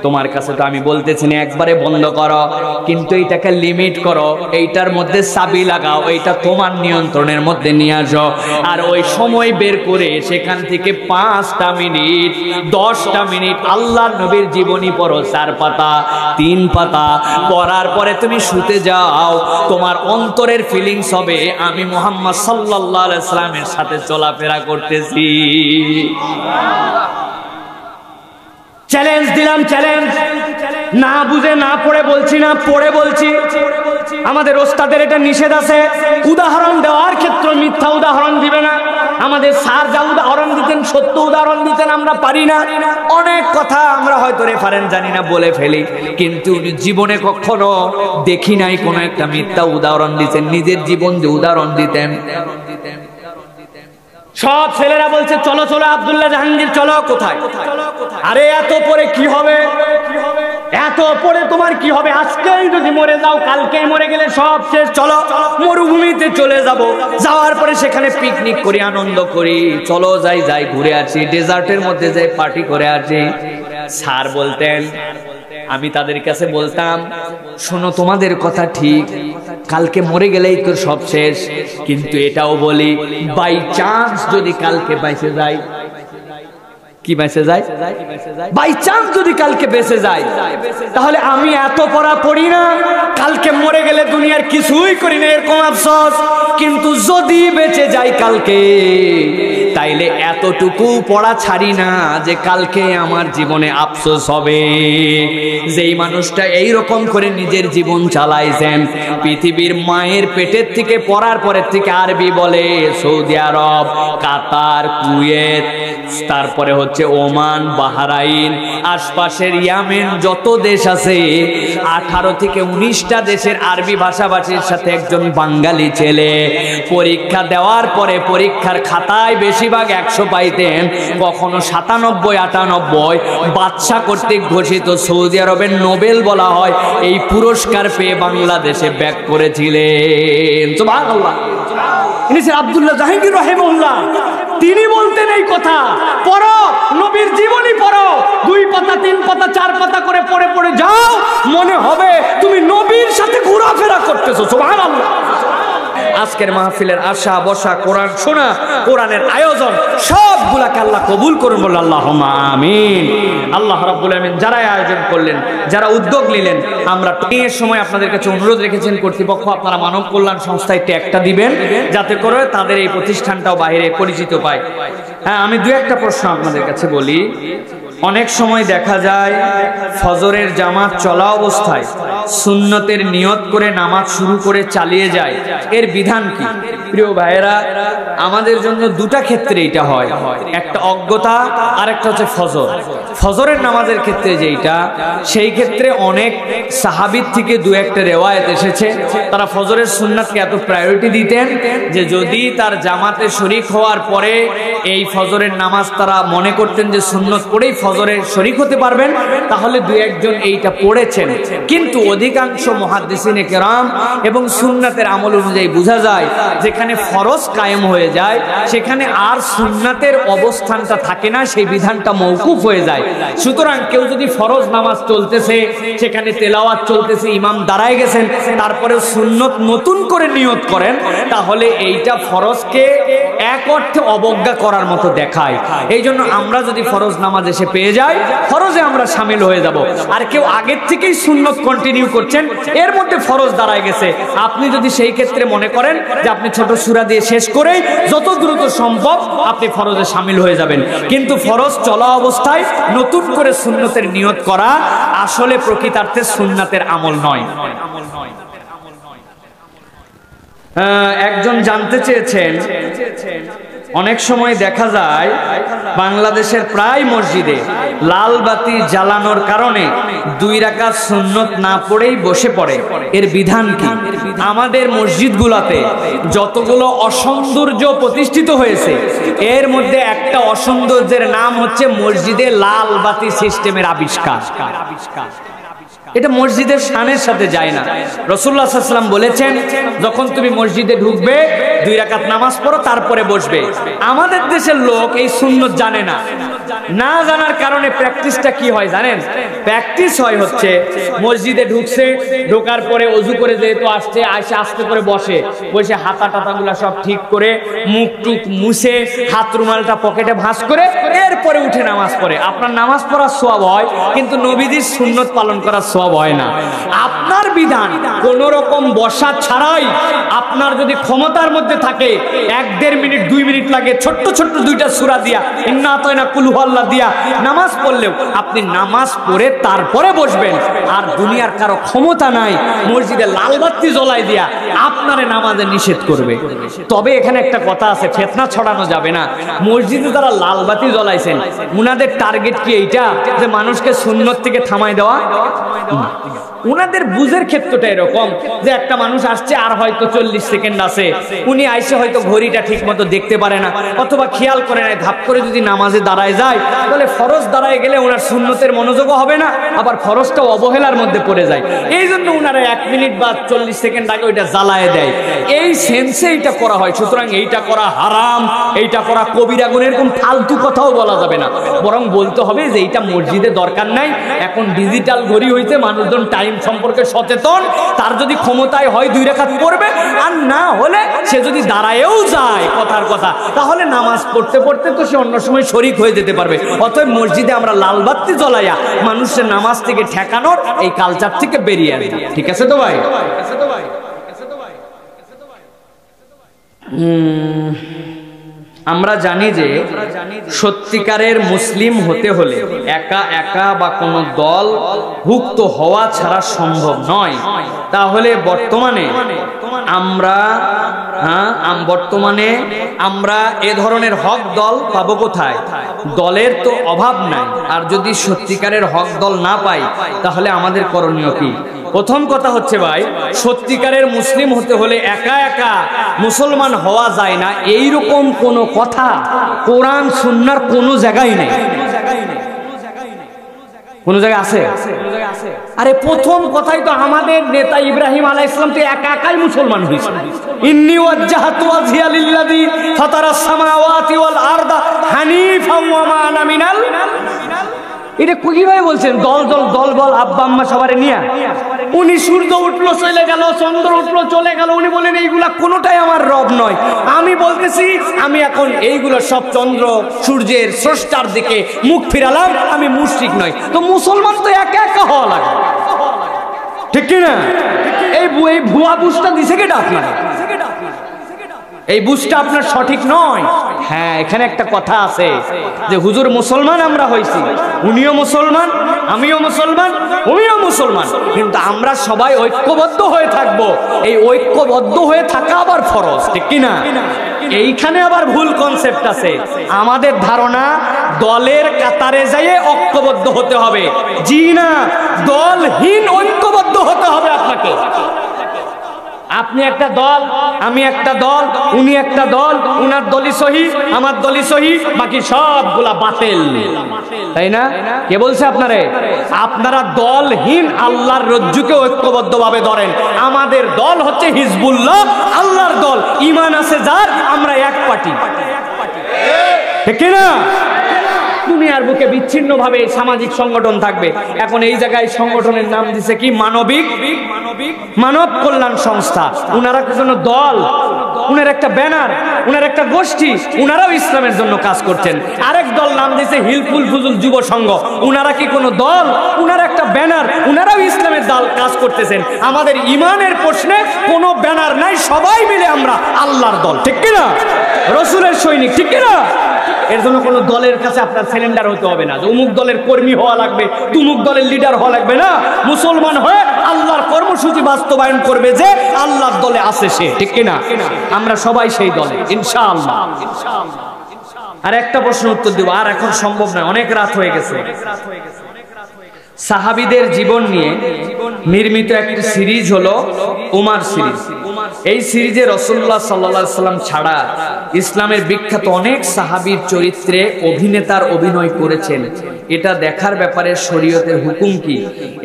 তোমার কাছে তো আমি বলতেছি না একবারে বন্ধ করো, কিন্তু এইটাকে লিমিট করো, এইটার মধ্যে চাবি লাগাও, এইটা তোমার নিয়ন্ত্রণের মধ্যে নিয়ে আসো। আর ওই সময় বের করে সেখান থেকে 5টা মিনিট 10টা মিনিট আল্লাহর নবীর জীবনী পড়ো, 4 পাতা 3 পাতা পড়ার পরে তুমি শুতে যাও, তোমার অন্তরের ফিলিংস হবে আমি মুহাম্মদ সাল্লাল্লাহু আলাইহি সাল্লামের সাথে চলাফেরা করতেছি। চ্যালেঞ্জ দিলাম, চ্যালেঞ্জ। না বুঝে না পড়ে বলছি না, পড়ে বলছি। আমাদের ওস্তাদের এটা নিষেধ আছে, উদাহরণ দেওয়ার ক্ষেত্রে মিথ্যা উদাহরণ দিবে না। আমাদের স্যার যা উদাহরণ দিতেন সত্য উদাহরণ দিতেন, আমরা পারি না। অনেক কথা আমরা হয়তো রেফারেন্স জানি না বলে ফেলি, কিন্তু জীবনে কখনো দেখি নাই কোন একটা মিথ্যা উদাহরণ দিতেন, নিজের জীবন যে উদাহরণ দিতেন। সব ছেলেরা বলছে চলো চলো আব্দুল্লাহ জাহাঙ্গীর চলো। কোথায়? আরে এত পরে কি হবে, এত পরে তোমার কি হবে? আজকেই যদি মরে যাও, কালকেই মরে গেলে সব শেষ। চলো মরুভূমিতে চলে যাব, যাওয়ার পরে সেখানে পিকনিক করি, আনন্দ করি। চলো যাই যাই ঘুরে আসি, ডেজার্টের মধ্যে যাই পার্টি করে আসি। স্যার বলতেন, আমি তাদের কাছে বলতাম শোনো তোমাদের কথা ঠিক, কালকে মরে গেলেই তো সব শেষ, কিন্তু এটাও বলি বাই চান্স যদি কালকে বেঁচে যাই, কি বেঁচে যায়, বাই চান্স যদি কালকে বেঁচে যায়, তাহলে আমি এত পড়া পড়ি না, কালকে মরে গেলে দুনিয়ার কিছুই করি না এরকম আফসোস, কিন্তু যদি বেঁচে যাই কালকে, তাইলে এতটুকু পড়া ছাড়ি না যে কালকে আমার জীবনে আফসোস হবে। যেই মানুষটা এই রকম করে নিজের জীবন চালাইছেন, পৃথিবীর মায়ের পেটের থেকে পড়ার পরের থেকে আরবি বলে, সৌদি আরব, কাতার, কুয়েত, তারপরে হচ্ছে ওমান, বাহরাইন, আশপাশের ইয়ামেন, যত দেশ আছে 18 থেকে 19টা দেশের আরবি ভাষাভাষীর সাথে একজন বাঙালি ছেলে পরীক্ষা দেওয়ার পরে পরীক্ষার খাতায় বেশিরভাগ 100 পাইতেন, কখনো 97, 98। বাদশা কর্তৃক ঘোষিত সৌদি আরবের নোবেল বলা হয়, এই পুরস্কার পেয়ে বাংলাদেশে ব্যাক করেছিলেন। সুবহানাল্লাহ। ইনি স্যার আব্দুল্লাহ জাহাঙ্গীর রাহিমাহুল্লাহ, তিনি বলতেন এই কথা, পড়ো নবীর জীবনী পড়ো, 2 পাতা 3 পাতা 4 পাতা করে পড়ে পড়ে যাও, মনে হবে তুমি নবীর সাথে ঘোরাফেরা করতেছো। সুবহানাল্লাহ। আজকের মাহফিলের আশা বসা, কোরআন শোনা, কোরআনের আয়োজন সবগুলাকে আল্লাহ কবুল করুন, বলে আল্লাহুম্মা আমিন। আল্লাহ রাব্বুল আমিন যারা আয়োজন করলেন, যারা উদ্যোগ নিলেন, আমরা এর সময় আপনাদের কাছে অনুরোধ রেখেছেন কর্তৃপক্ষ আপনারা মানব কল্যাণ সংস্থায় ট্যাগটা দিবেন, যাতে করে তাদের এই প্রতিষ্ঠানটাও বাইরে পরিচিত পায়। হ্যাঁ, আমি 2-1টা প্রশ্ন আপনাদের কাছে বলি। অনেক সময় দেখা যায় ফজরের জামাত চলা অবস্থায় সুন্নতের নিয়ত করে নামাজ শুরু করে চালিয়ে যায়, এর বিধান কি? প্রিয় ভাইয়েরা, আমাদের জন্য দুটা ক্ষেত্রে এটা হয়, একটা অজ্ঞতা আর একটা হচ্ছে ফজর। ফজরের নামাজের ক্ষেত্রে যেটা, সেই ক্ষেত্রে অনেক সাহাবীর থেকে দু একটা রিওয়ায়াত এসেছে, তারা ফজরের সুন্নাতকে এত প্রায়োরিটি দিতেন যে যদি তার জামাতে শরীক হওয়ার পরে এই ফজরের নামাজ তারা মনে করতেন যে সুন্নত পড়েই ফজরের শরীক হতে পারবেন, তাহলে দু একজন এইটা পড়েছেন। কিন্তু অধিকাংশ মুহাদ্দিসিনে কেরাম এবং সুন্নাতের আমল অনুযায়ী বোঝা যায় যেখানে ফরজ কায়েম হয়ে যায় সেখানে আর সুন্নাতের অবস্থানটা থাকে না, সেই বিধানটা মওকুফ হয়ে যায়। সুতরাং কেউ যদি ফরজ নামাজ চলতেছে, সেখানে তেলাওয়াত চলতেছে, ইমাম দাঁড়ায় গেছেন, তারপরে সুন্নত নতুন করে নিয়ত করেন, তাহলে এইটা ফরজকে এক অর্থে অবজ্ঞা করার মতো দেখায়। এই জন্য আমরা যদি ফরজ নামাজ এসে পেয়ে যাই, ফরজে আমরা শামিল হয়ে যাব। আর কেউ আগের থেকেই সুন্নত কন্টিনিউ করছেন, এর মধ্যে ফরজ দাঁড়ায় গেছে, আপনি যদি সেই ক্ষেত্রে মনে করেন যে আপনি ছোট সূরা দিয়ে শেষ করেই যত দ্রুত সম্ভব আপনি ফরজে শামিল হয়ে যাবেন, কিন্তু ফরজ চলা অবস্থায় নতুন করে সুন্নতের নিয়ত করা আসলে প্রকৃতার্থে সুন্নাতের আমল নয়। একজন জানতে চেয়েছেন, অনেক সময় দেখা যায় বাংলাদেশের প্রায় মসজিদে লাল বাতি জ্বালানোর কারণে 2 রাকাত সুন্নত না পড়েই বসে পড়ে, এর বিধান কি? আমাদের মসজিদগুলোতে যতগুলো অসৌন্দর্য প্রতিষ্ঠিত হয়েছে, এর মধ্যে একটা অসৌন্দর্যের নাম হচ্ছে মসজিদে লাল বাতি সিস্টেমের আবিষ্কার। এটা মসজিদের শানের সাথে যায় না। রাসূলুল্লাহ সাল্লাল্লাহু আলাইহি ওয়াসাল্লাম বলেছেন, যখন তুমি মসজিদে ঢুকবে 2 রাকাত নামাজ পড়ো, তারপরে বসবে। আমাদের দেশের লোক এই সুন্নত জানে না। না জানার কারণে প্র্যাকটিসটা কি হয় জানেন? প্র্যাকটিস হয় হচ্ছে মসজিদে ঢুকছে, ঢোকার পরে ওযু করে যেহেতু আসছে, আইসে আস্তে করে বসে, বসে হাতা টাতাগুলা সব ঠিক করে মুখ টুক মুছে হাত রুমালটা পকেটে ভাঁজ করে এরপরে উঠে নামাজ পড়ে। আপনার নামাজ পড়ার সওয়াব হয়, কিন্তু নবীজির সুন্নত পালন করার সওয়াব হয় না। আপনার বিধান কোন রকম বসা ছাড়াই, আপনার যদি ক্ষমতার মধ্যে থাকে 1-1.5 মিনিট 2 মিনিট লাগে ছোট্ট ছোট্ট 2টা সূরা দিয়া, ইন্না আতাইনা কুল হুয়াল্লাহ দিয়া নামাজ পড়লেও আপনি নামাজ পড়ে তারপরে বসবেন। আর দুনিয়ার কারো ক্ষমতা নাই মসজিদে লাল বাতি জ্বলাই দিয়া আপনারে নামাজে নিষেধ করবে। তবে এখানে একটা কথা আছে, ফিতনা ছড়ানো যাবে না। মসজিদে যারা লাল বাতি জ্বলাইছেন, উনাদের টার্গেট কি এইটা যে মানুষকে সুন্নত থেকে থামাই দেওয়া? উনাদের বুঝের ক্ষেত্রটা এরকম যে একটা মানুষ আসছে আর হয়তো 40 সেকেন্ড আছে, উনি আইসে হয়তো ঘড়িটা ঠিক মতো দেখতে পারে না অথবা খেয়াল করে না, ধাপ করে যদি নামাজে দাঁড়ায় যায় তাহলে ফরজ দাঁড়ায় গেলে ওনার সুন্নতের মনোযোগও হবে না, আবার ফরজটাও অবহেলার মধ্যে পড়ে যায়। এই জন্য উনারা 1 মিনিট বা 40 সেকেন্ড আগে ওইটা জ্বালায় দেয়, এই সেন্সে এইটা করা হয়। সুতরাং এইটা করা হারাম, এইটা করা কবিরা গুনাহ, এরকম ফালতু কথাও বলা যাবে না, বরং বলতে হবে যে এইটা মসজিদে দরকার নাই। এখন ডিজিটাল ঘড়ি হইতে মানুষজন টাইম সম্পর্কে সচেতন, তার যদি ক্ষমতায় হয় 2 রাকাত পড়বে, আর না হলে সে যদি দাঁড়ায়ও যায় কথার কথা, তাহলে নামাজ পড়তে পড়তে তো সে অন্য সময় শরীক হয়ে যেতে পারবে। অতএব মসজিদে আমরা লাল বাতি জ্বলাইয়া মানুষের নামাজ থেকে ঠেকানোর এই কালচার থেকে বেরিয়ে আসি। ঠিক আছে তো ভাই? আমরা জানি যে সত্যিকারের মুসলিম হতে হলে একা একা বা কোনো দল ভুক্ত হওয়া ছাড়া সম্ভব নয়। তাহলে বর্তমানে আমরা এ ধরনের হক দল পাবো কোথায়? দলের তো অভাব নাই। আর যদি সত্যিকারের হক দল না পাই তাহলে আমাদের করণীয় কি? প্রথম কথা হচ্ছে ভাই, সত্যিকারের মুসলিম হতে হলে একা একা মুসলমান হওয়া যায় না, এইরকম কোনো কথা কোরআন সুন্নাহর কোনো জায়গায় নেই। কোন জায়গায় আছে? আরে প্রথম কথাই তো আমাদের নেতা ইব্রাহিম আলাইহিস সালাম তো একা একাই মুসলমান হয়েছে। ইন্নী ওয়াজ্জাহতু ওয়াজহিয়া লিল্লাযী ফাতারাস সামাওয়াতি ওয়াল আরদা হানিফাও ওয়া মা আনা মিনাল। এটা কিভাবে বলছেন? দল দল দল বল আব্বা আম্মা সবারে নিয়া উনি সূর্য উঠলো চলে গেল, চন্দ্র উঠলো চলে গেল, উনি বলেন এইগুলা কোনোটাই আমার রব নয়। আমি বলতেছি আমি এখন এইগুলো সব চন্দ্র সূর্যের স্রষ্টার দিকে মুখ ফিরালাম, আমি মুশরিক নই। তো মুসলমান তো একা একা হওয়া লাগে, ঠিক কি না? এই ভুয়া বুঝটা দিছে কেটা আপনারা? এই বুঝটা আপনার সঠিক নয়। হ্যাঁ, এখানে একটা কথা আছে যে হুজুর মুসলমান আমরা হইছি, উনিও মুসলমান, আমিও মুসলমান, উনিও মুসলমান, কিন্তু আমরা সবাই ঐক্যবদ্ধ হয়ে থাকবো। এই ঐক্যবদ্ধ হয়ে থাকা আবার ফরজ, ঠিক কিনা? এইখানে আবার ভুল কনসেপ্ট আছে। আমাদের ধারণা দলের কাতারে যাইয়ে ঐক্যবদ্ধ হতে হবে। জি না, দলহীন ঐক্যবদ্ধ হতে হবে আপনাকে। আপনি একটা দল, আমি একটা দল, উনি একটা দল, উনার দলই সহি, আমার দলই সহি, বাকি সবগুলা বাতিল, তাই না? কে বলছে আপনারে? আপনারা দলহীন আল্লাহর রজ্জুকে ঐক্যবদ্ধভাবে ধরেন। আমাদের দল হচ্ছে হিজবুল্লাহ, আল্লাহর দল, ঈমান আছে যার, আমরা এক পার্টি, ঠিক না? দুনিয়ার বুকে বিচ্ছিন্নভাবে সামাজিক সংগঠন থাকবে। এখন এই জায়গায় সংগঠনের নাম দিছে কি? মানব কল্যাণ সংস্থা। উনারা কোনো দল, উনার একটা ব্যানার, উনার একটা গোষ্ঠী, উনারাও ইসলামের জন্য কাজ করছেন। আরেক দল নাম দিয়েছে হিলফুল ফুজুল যুব সংঘ। উনারা কি কোনো দল? উনারা একটা ব্যানার, উনারাও ইসলামের দল কাজ করতেছেন। আমাদের ইমানের প্রশ্নে কোনো ব্যানার নাই, সবাই মিলে আমরা আল্লাহর দল, ঠিক কিনা? রসুলের সৈনিক, ঠিক কিনা? এর জন্য কোনো দলের কাছে আপনার সিলিন্ডার হতে হবে না, অমুক দলের কর্মী হওয়া লাগবে, তুমুক দলের লিডার হওয়া লাগবে না। মুসলমান হয়ে আল্লাহর কর্মসূচি বাস্তবায়ন করবে যে আল্লাহর দলে আছে সে, ঠিক কিনা? আমরা সবাই সেই দলে ইনশাআল্লাহ। আর একটা প্রশ্ন উত্তর দেব, আর এখন সম্ভব নয়, অনেক রাত হয়ে গেছে। সাহাবীদের জীবন নিয়ে নির্মিত একটি সিরিজ হলো উমার সিরিজ। এই সিরিজে রাসূলুল্লাহ সাল্লাল্লাহু আলাইহি সাল্লাম ছাড়া ইসলামের বিখ্যাত অনেক সাহাবীর চরিত্রে অভিনেতার অভিনয় করেছেন। এটা দেখার ব্যাপারে শরীয়তের হুকুম কি?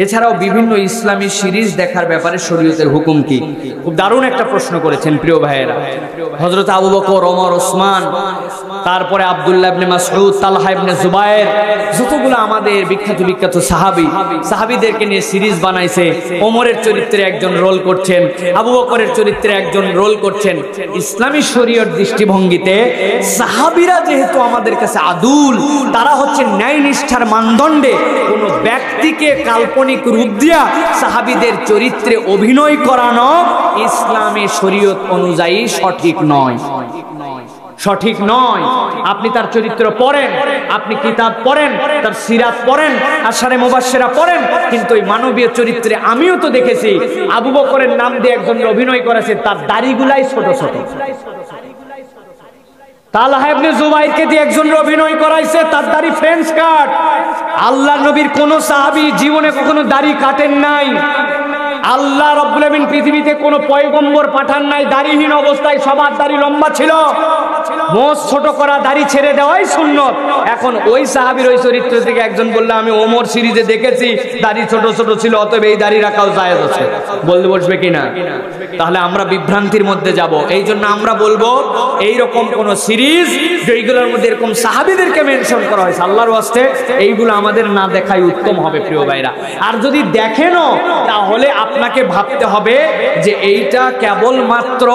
এছাড়াও বিভিন্ন ইসলামী সিরিজ দেখার ব্যাপারে শরীয়তের হুকুম কি? খুব দারুণ একটা প্রশ্ন করেছেন প্রিয় ভাইয়েরা। হযরত আবু বকর, ওমর, ওসমান, তারপরে আব্দুল্লাহ ইবনে মাসউদ, তালহা ইবনে জুবায়ের, যতগুলো আমাদের বিখ্যাত সাহাবীদেরকে নিয়ে সিরিজ বানাইছে। ওমরের চরিত্রে একজন রোল করছেন, আবু বকরের চরিত্রে একজন রোল করছেন। ইসলামী শরীয়ত দৃষ্টিভঙ্গিতে সাহাবীরা যেহেতু আমাদের কাছে আদুল, তারা হচ্ছে ন্যায় নিষ্ঠার মানদণ্ডে কোনো ব্যক্তিকে কাল্পনিক রূপ দিয়া সাহাবীদের চরিত্রে অভিনয় করানো ইসলামী শরীয়ত অনুযায়ী সঠিক নয়, সঠিক নয়। আপনি তার চরিত্র পড়েন, আপনি কিতাব পড়েন, তার সিরাত পড়েন, আশারে মুবাশশিরা পড়েন, কিন্তু ওই মানবীয় চরিত্রে আমিও তো দেখেছি আবু বকরের নাম দিয়ে একজন অভিনয় করেছে, তার দাড়িগুলাই ছোট ছোট। তালহা ইবনে জুবাইরকে দিয়ে একজন অভিনয় করাইছে, তার দাড়ি ফ্রেঞ্চ কাট। আল্লাহর নবীর কোন সাহাবী জীবনে কখনো দাড়ি কাটেন নাই। আল্লাহ রাব্বুল আমিন পৃথিবীতে কোনো পয়গম্বর পাঠান নাই দাড়িহীন অবস্থায়, সবার দাড়ি লম্বা ছিল। মোষ ছোট করা, দাড়ি ছেড়ে দেওয়াই সুন্নত। এখন ওই সাহাবীর ওই চরিত্র থেকে একজন বললে আমি ওমর সিরিজে দেখেছি দাড়ি ছোট ছোট ছিল, অতএব এই দাড়ি রাখাও জায়েজ আছে, বলতে বসবে কিনা? তাহলে আমরা বিভ্রান্তির মধ্যে যাব। এই জন্য আমরা বলবো এইরকম কোন সিরিজ যেইগুলোর মধ্যে এরকম সাহাবীদেরকে মেনশন করা হয়েছে, আল্লাহর ওয়াস্তে এইগুলো আমাদের না দেখাই উত্তম হবে প্রিয় ভাইরা। আর যদি দেখেনও তাহলে আপনাকে ভাবতে হবে যে এইটা কেবলমাত্র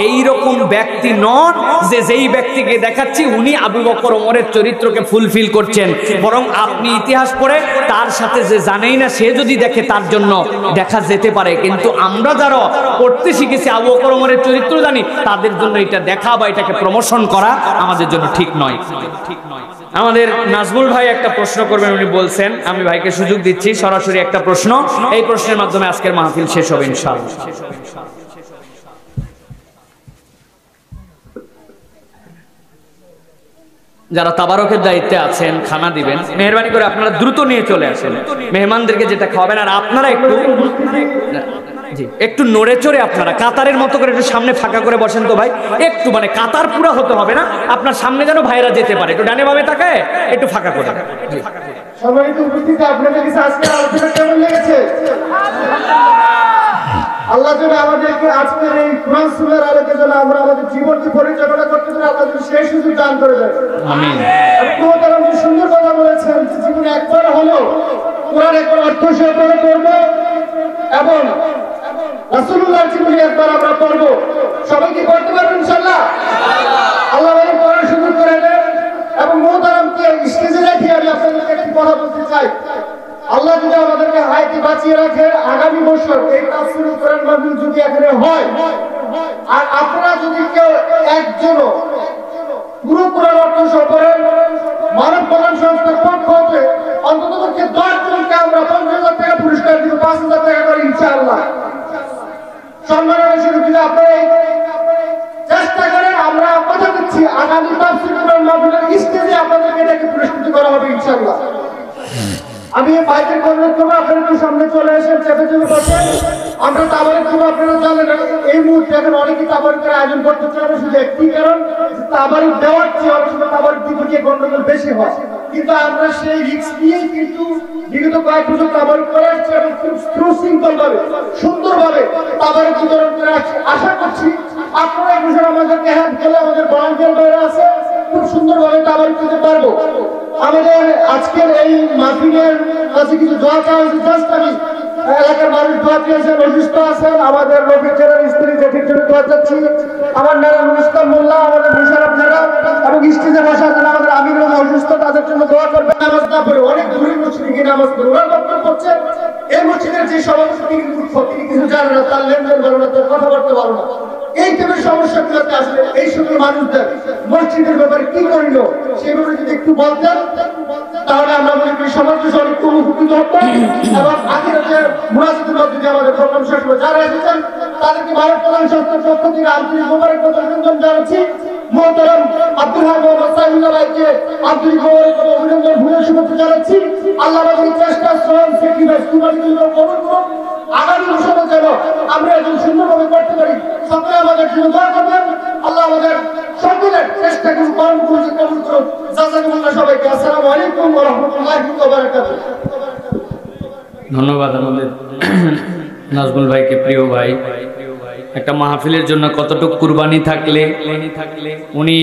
এইরকম ব্যক্তি নন যে যেই ব্যক্তিকে দেখাচ্ছি উনি আবু বকর ওমরের চরিত্রকে ফুলফিল করছেন, বরং আপনি ইতিহাস পড়ে তার সাথে যে জানেই না সে যদি দেখে তার জন্য দেখা যেতে পারে। কিন্তু আমরা যারা পড়তে শিখেছি আবু বকর ওমরের চরিত্র জানি, তাদের জন্য এটা দেখা বা এটাকে প্রমোশন করা আমাদের জন্য ঠিক নয়। আমাদের নাজমুল ভাই একটা প্রশ্ন করবেন, উনি বলছেন, আমি ভাইকে সুযোগ দিচ্ছি সরাসরি একটা প্রশ্ন, এই প্রশ্নের মাধ্যমে আজকের মাহফিল শেষ হবে ইনশাআল্লাহ। যারা তাবারকের দায়িত্বে আছেন, খানা দিবেন, মেহরবানি করে আপনারা দ্রুত নিয়ে চলে আসেন। মেহমানদেরকে যেটা খাওয়াবেন, আর আপনারা একটু নড়ে চড়ে আপনারা কাতারের মতো করে একটু সামনে ফাঁকা করে বসেন তো ভাই, একটু মানে কাতার পুরা হতে হবে না, আপনার সামনে যেন ভাইরা যেতে পারে, একটু ডানে বামে তাকায় একটু ফাঁকা করে। সবাই তো উপস্থিত, আপনাদের কাছে আজকে আলোচনা কেমন লেগেছে? আল্লাহ যেন আমাদেরকে আজকের এই কোরআন সুরার আলোকে যেন আমরা আমাদের জীবনকে পরিচালনা করতে পারি, আল্লাহ যেন সেই সুযোগ দান করে দেয়। আমিন। আপনি যে সুন্দর কথা বলেছেন, জীবনে একবার হলো কোরআন একবার অর্থ সহকারে করব এবং রাসূলুল্লাহর জীবনী একবার আমরা পড়ব। সবাই কি পড়তে পারবেন ইনশাআল্লাহ? আল্লাহ আমাদের পড়ার সুযোগ করে দেন। এবং মুহতারামকে স্টেজে রেখে আমি আপনাদেরকে একটি কথা বলতে চাই। আল্লাহ যদি আমাদেরকে হায়াতে বাঁচিয়ে রাখে, আগামী বছর এই তাফসীরুল কোরআন মাহফিল যদি এখানে হয়, আর আপনারা যদি কেউ একজনও পুরো কোরআন অর্থ সহ করেন, মানব কল্যাণ সংস্থার পক্ষ হতে অন্ততপক্ষে 10 জনকে আমরা 50,000 টাকা পুরস্কার দিব, 5,000 টাকা করে ইনশাআল্লাহ। সম্মানের সুযোগ আপনারা চেষ্টা করেন, আমরা কথা দিচ্ছি আগামী তাফসীরুল কোরআন মাহফিলের স্টেজে আপনাদেরকে এটাকে পুরস্কৃত করা হবে ইনশাআল্লাহ। আমি বাইরে অনুরোধ করবো আপনারা একটু সামনে চলে আসেন, চেপে চেপে বসেন। আমরা তাবারক দেবো, আপনারা জানেন এই মুহূর্তে এখন অনেকেই তাবারকের আয়োজন করতে চান, শুধু একটি কারণ, তাবারক দেওয়ার চেয়ে অনেক সময় তাবারক দিতে গিয়ে গন্ডগোল বেশি হয়। কিন্তু আমরা সেই রিস্ক নিয়েই কিন্তু বিগত কয়েক বছর তাবারক করে আসছি এবং খুব সুশৃঙ্খল ভাবে সুন্দরভাবে তাবারক বিতরণ করে আসছি। আশা করছি আপনারা এই বছর আমাদেরকে হেল্প করলে আমাদের ভলান্টিয়ার ভাইরা আছে, খুব সুন্দরভাবে তাবারক দিতে পারবো। আমাদের আজকের এই মাহফিলের কাছে কিছু দোয়া চাওয়া হয়েছে। জাস্ট আমি এলাকার মানুষ দোয়া চেয়েছেন, অসুস্থ আছেন, আমাদের রফিক জেলার স্ত্রী জেঠির জন্য দোয়া চাচ্ছি, আমার নারায়ণ মুস্তাক মোল্লা, আমাদের মুশারফ জেলা এবং স্টেজে বসা আছেন আমাদের আমির রহমান অসুস্থ, তাদের জন্য দোয়া করবেন। নামাজ না পড়ে অনেক দূরের মসজিদে গিয়ে নামাজ পড়ে ওরা বক্তব্য করছে, এই মসজিদের যে সভাপতি তিনি মূর্খ, তিনি কিছু জানেন না, তার লেনদেন ভালো না, তার কথাবার্তা ভালো না। এই টাইপের সমস্যাগুলোতে আসলে এই সকল মানুষদের মসজিদের ব্যাপারে কি করিল সেগুলো যদি একটু বলতেন, তাহলে আমরা মনে করি সমাজে অনেক উপকৃত হতাম এবং আখিরাতে মুনাজাতের মধ্যে আমাদের প্রোগ্রাম শেষ হবে। যারা এসেছেন তাদেরকে ভারত প্রধান সংস্থার পক্ষ থেকে আন্তরিক মোবারকবাদ অভিনন্দন জানাচ্ছি। মোহতারাম আব্দুল হাই মোহাম্মদ সাইফুল্লাহ ভাইকে আন্তরিক মোবারকবাদ অভিনন্দন ভূমিকা শুভেচ্ছা জানাচ্ছি। আল্লাহ আমাদের চেষ্টা শ্রম স্যাক্রিফাইস কুরবানির জন্য কবুল করুন। আগামী বছরে যেন আমরা একজন সুন্দরভাবে করতে পারি, সকলে আমাদের জন্য দোয়া করবেন। আল্লাহ আমাদের সকলের চেষ্টাকে কর্মগুলো কবুল করুন। জাযাকুমুল্লাহ সবাইকে। আসসালামু আলাইকুম ওয়া রাহমাতুল্লাহি ওয়া বারাকাতুহু। ধন্যবাদ আমাদের নাজমুল ভাইকে। প্রিয় ভাই, একটা মাহফিলের জন্য কতটুকু কুরবানি থাকলে উনি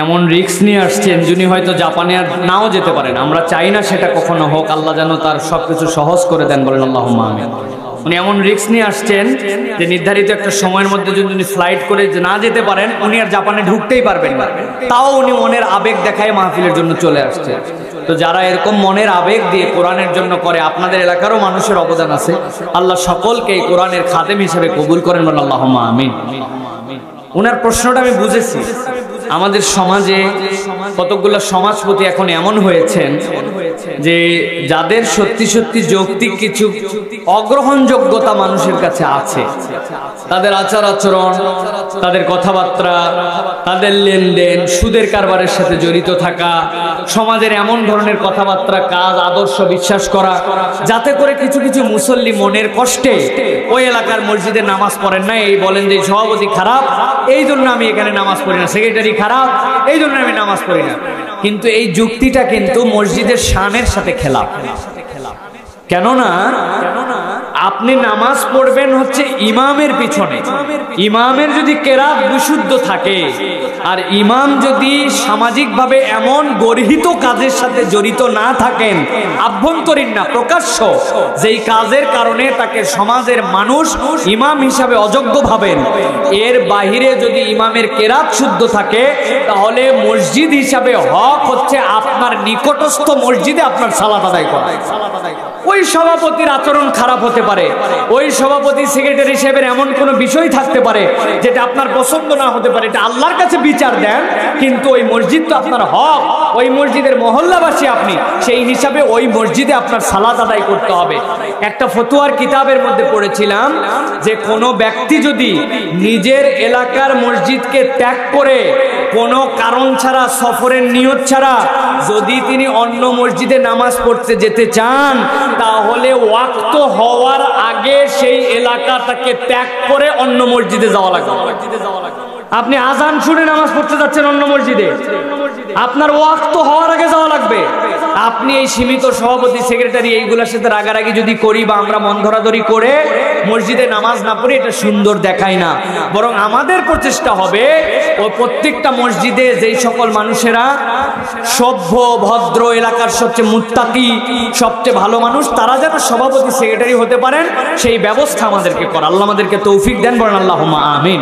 এমন রিস্ক নিয়ে আসছেন, যিনি হয়তো জাপানে আর নাও যেতে পারেন। আমরা চাই না সেটা কখনো হোক, আল্লাহ যেন তার সবকিছু সহজ করে দেন, বলেন আল্লাহুম্মা আমিন। উনি এমন রিস্ক নিয়ে আসছেন যে নির্ধারিত একটা সময়ের মধ্যে যদি উনি ফ্লাইট করে না যেতে পারেন, উনি আর জাপানে ঢুকতেই পারবেন না, তাও উনি মনের আবেগ দেখায় মাহফিলের জন্য চলে আসছে। তো যারা এরকম মনের আবেগ দিয়ে কোরআনের জন্য করে, আপনাদের এলাকারও মানুষের অবদান আছে, আল্লাহ সকলকে এই কোরআনের খাদেম হিসেবে কবুল করেন, বলেন আল্লাহুম্মা আমিন। ওনার প্রশ্নটা আমি বুঝেছি। আমাদের সমাজে কতগুলো সমাজপতি এখন এমন হয়েছেন যে যাদের সত্যি সত্যি যৌক্তিক কিছু অগ্রহণযোগ্যতা মানুষের কাছে আছে, তাদের আচার আচরণ, তাদের কথাবার্তা, তাদের লেনদেন, সুদের কারবারের সাথে জড়িত থাকা, সমাজের এমন ধরনের কথাবার্তা, কাজ, আদর্শ বিশ্বাস করা, যাতে করে কিছু কিছু মুসল্লি মনের কষ্টে ওই এলাকার মসজিদে নামাজ পড়েন না, এই বলেন যে সভাপতি খারাপ, এই জন্য আমি এখানে নামাজ পড়ি না, সেক্রেটারি খারাপ, এই জন্য আমি নামাজ পড়ি না। কিন্তু এই যুক্তিটা কিন্তু মসজিদের শানের সাথে খেলাফ। কেননা আপনি নামাজ পড়বেন হচ্ছে ইমামের পিছনে, ইমামের যদি কেরাত বিশুদ্ধ থাকে আর ইমাম যদি সামাজিকভাবে এমন গর্হিত কাজের সাথে জড়িত না থাকেন, আভ্যন্তরীণ না প্রকাশ্য, যেই কাজের কারণে তাকে সমাজের মানুষ ইমাম হিসাবে অযোগ্য ভাবেন, এর বাহিরে যদি ইমামের কেরাত শুদ্ধ থাকে, তাহলে মসজিদ হিসাবে হক হচ্ছে আপনার নিকটস্থ মসজিদে আপনার সালাত আদায় করা। ওই সভাপতির আচরণ খারাপ হতে পারে, ওই সভাপতি সেক্রেটারি সাহেবের এমন কোনো বিষয় থাকতে পারে যেটা আপনার পছন্দ না হতে পারে, এটা আল্লাহর কাছে বিচার দেন, কিন্তু ওই মসজিদ তো আপনার হক, ওই মসজিদের মহল্লাবাসী আপনি, সেই হিসাবে ওই মসজিদে আপনার সালাত আদায় করতে হবে। একটা ফতোয়ার কিতাবের মধ্যে পড়েছিলাম যে কোনো ব্যক্তি যদি নিজের এলাকার মসজিদকে ত্যাগ করে কোনো কারণ ছাড়া, সফরের নিয়ত ছাড়া যদি তিনি অন্য মসজিদে নামাজ পড়তে যেতে চান, তাহলে ওয়াক্ত হওয়ার আগে সেই এলাকাটাকে ত্যাগ করে অন্য মসজিদে যাওয়া লাগবে। আপনি আজান শুনে নামাজ পড়তে যাচ্ছেন অন্য মসজিদে, আপনার ওয়াক্ত হওয়ার আগে যাওয়া লাগবে। আপনি এই সীমিত সভাপতি সেক্রেটারি এইগুলোর সাথে রাগারাগি যদি করি বা আমরা মন ধরাধরি করে মসজিদে নামাজ না পড়ি, এটা সুন্দর দেখায় না। বরং আমাদের প্রচেষ্টা হবে ও প্রত্যেকটা মসজিদে যেই সকল মানুষেরা সভ্য ভদ্র, এলাকার সবচেয়ে মুত্তাকি, সবচেয়ে ভালো মানুষ, তারা যেন সভাপতি সেক্রেটারি হতে পারেন, সেই ব্যবস্থা আমাদেরকে করা। আল্লাহ আমাদেরকে তৌফিক দেন, বলেন আল্লাহুম্মা আমিন।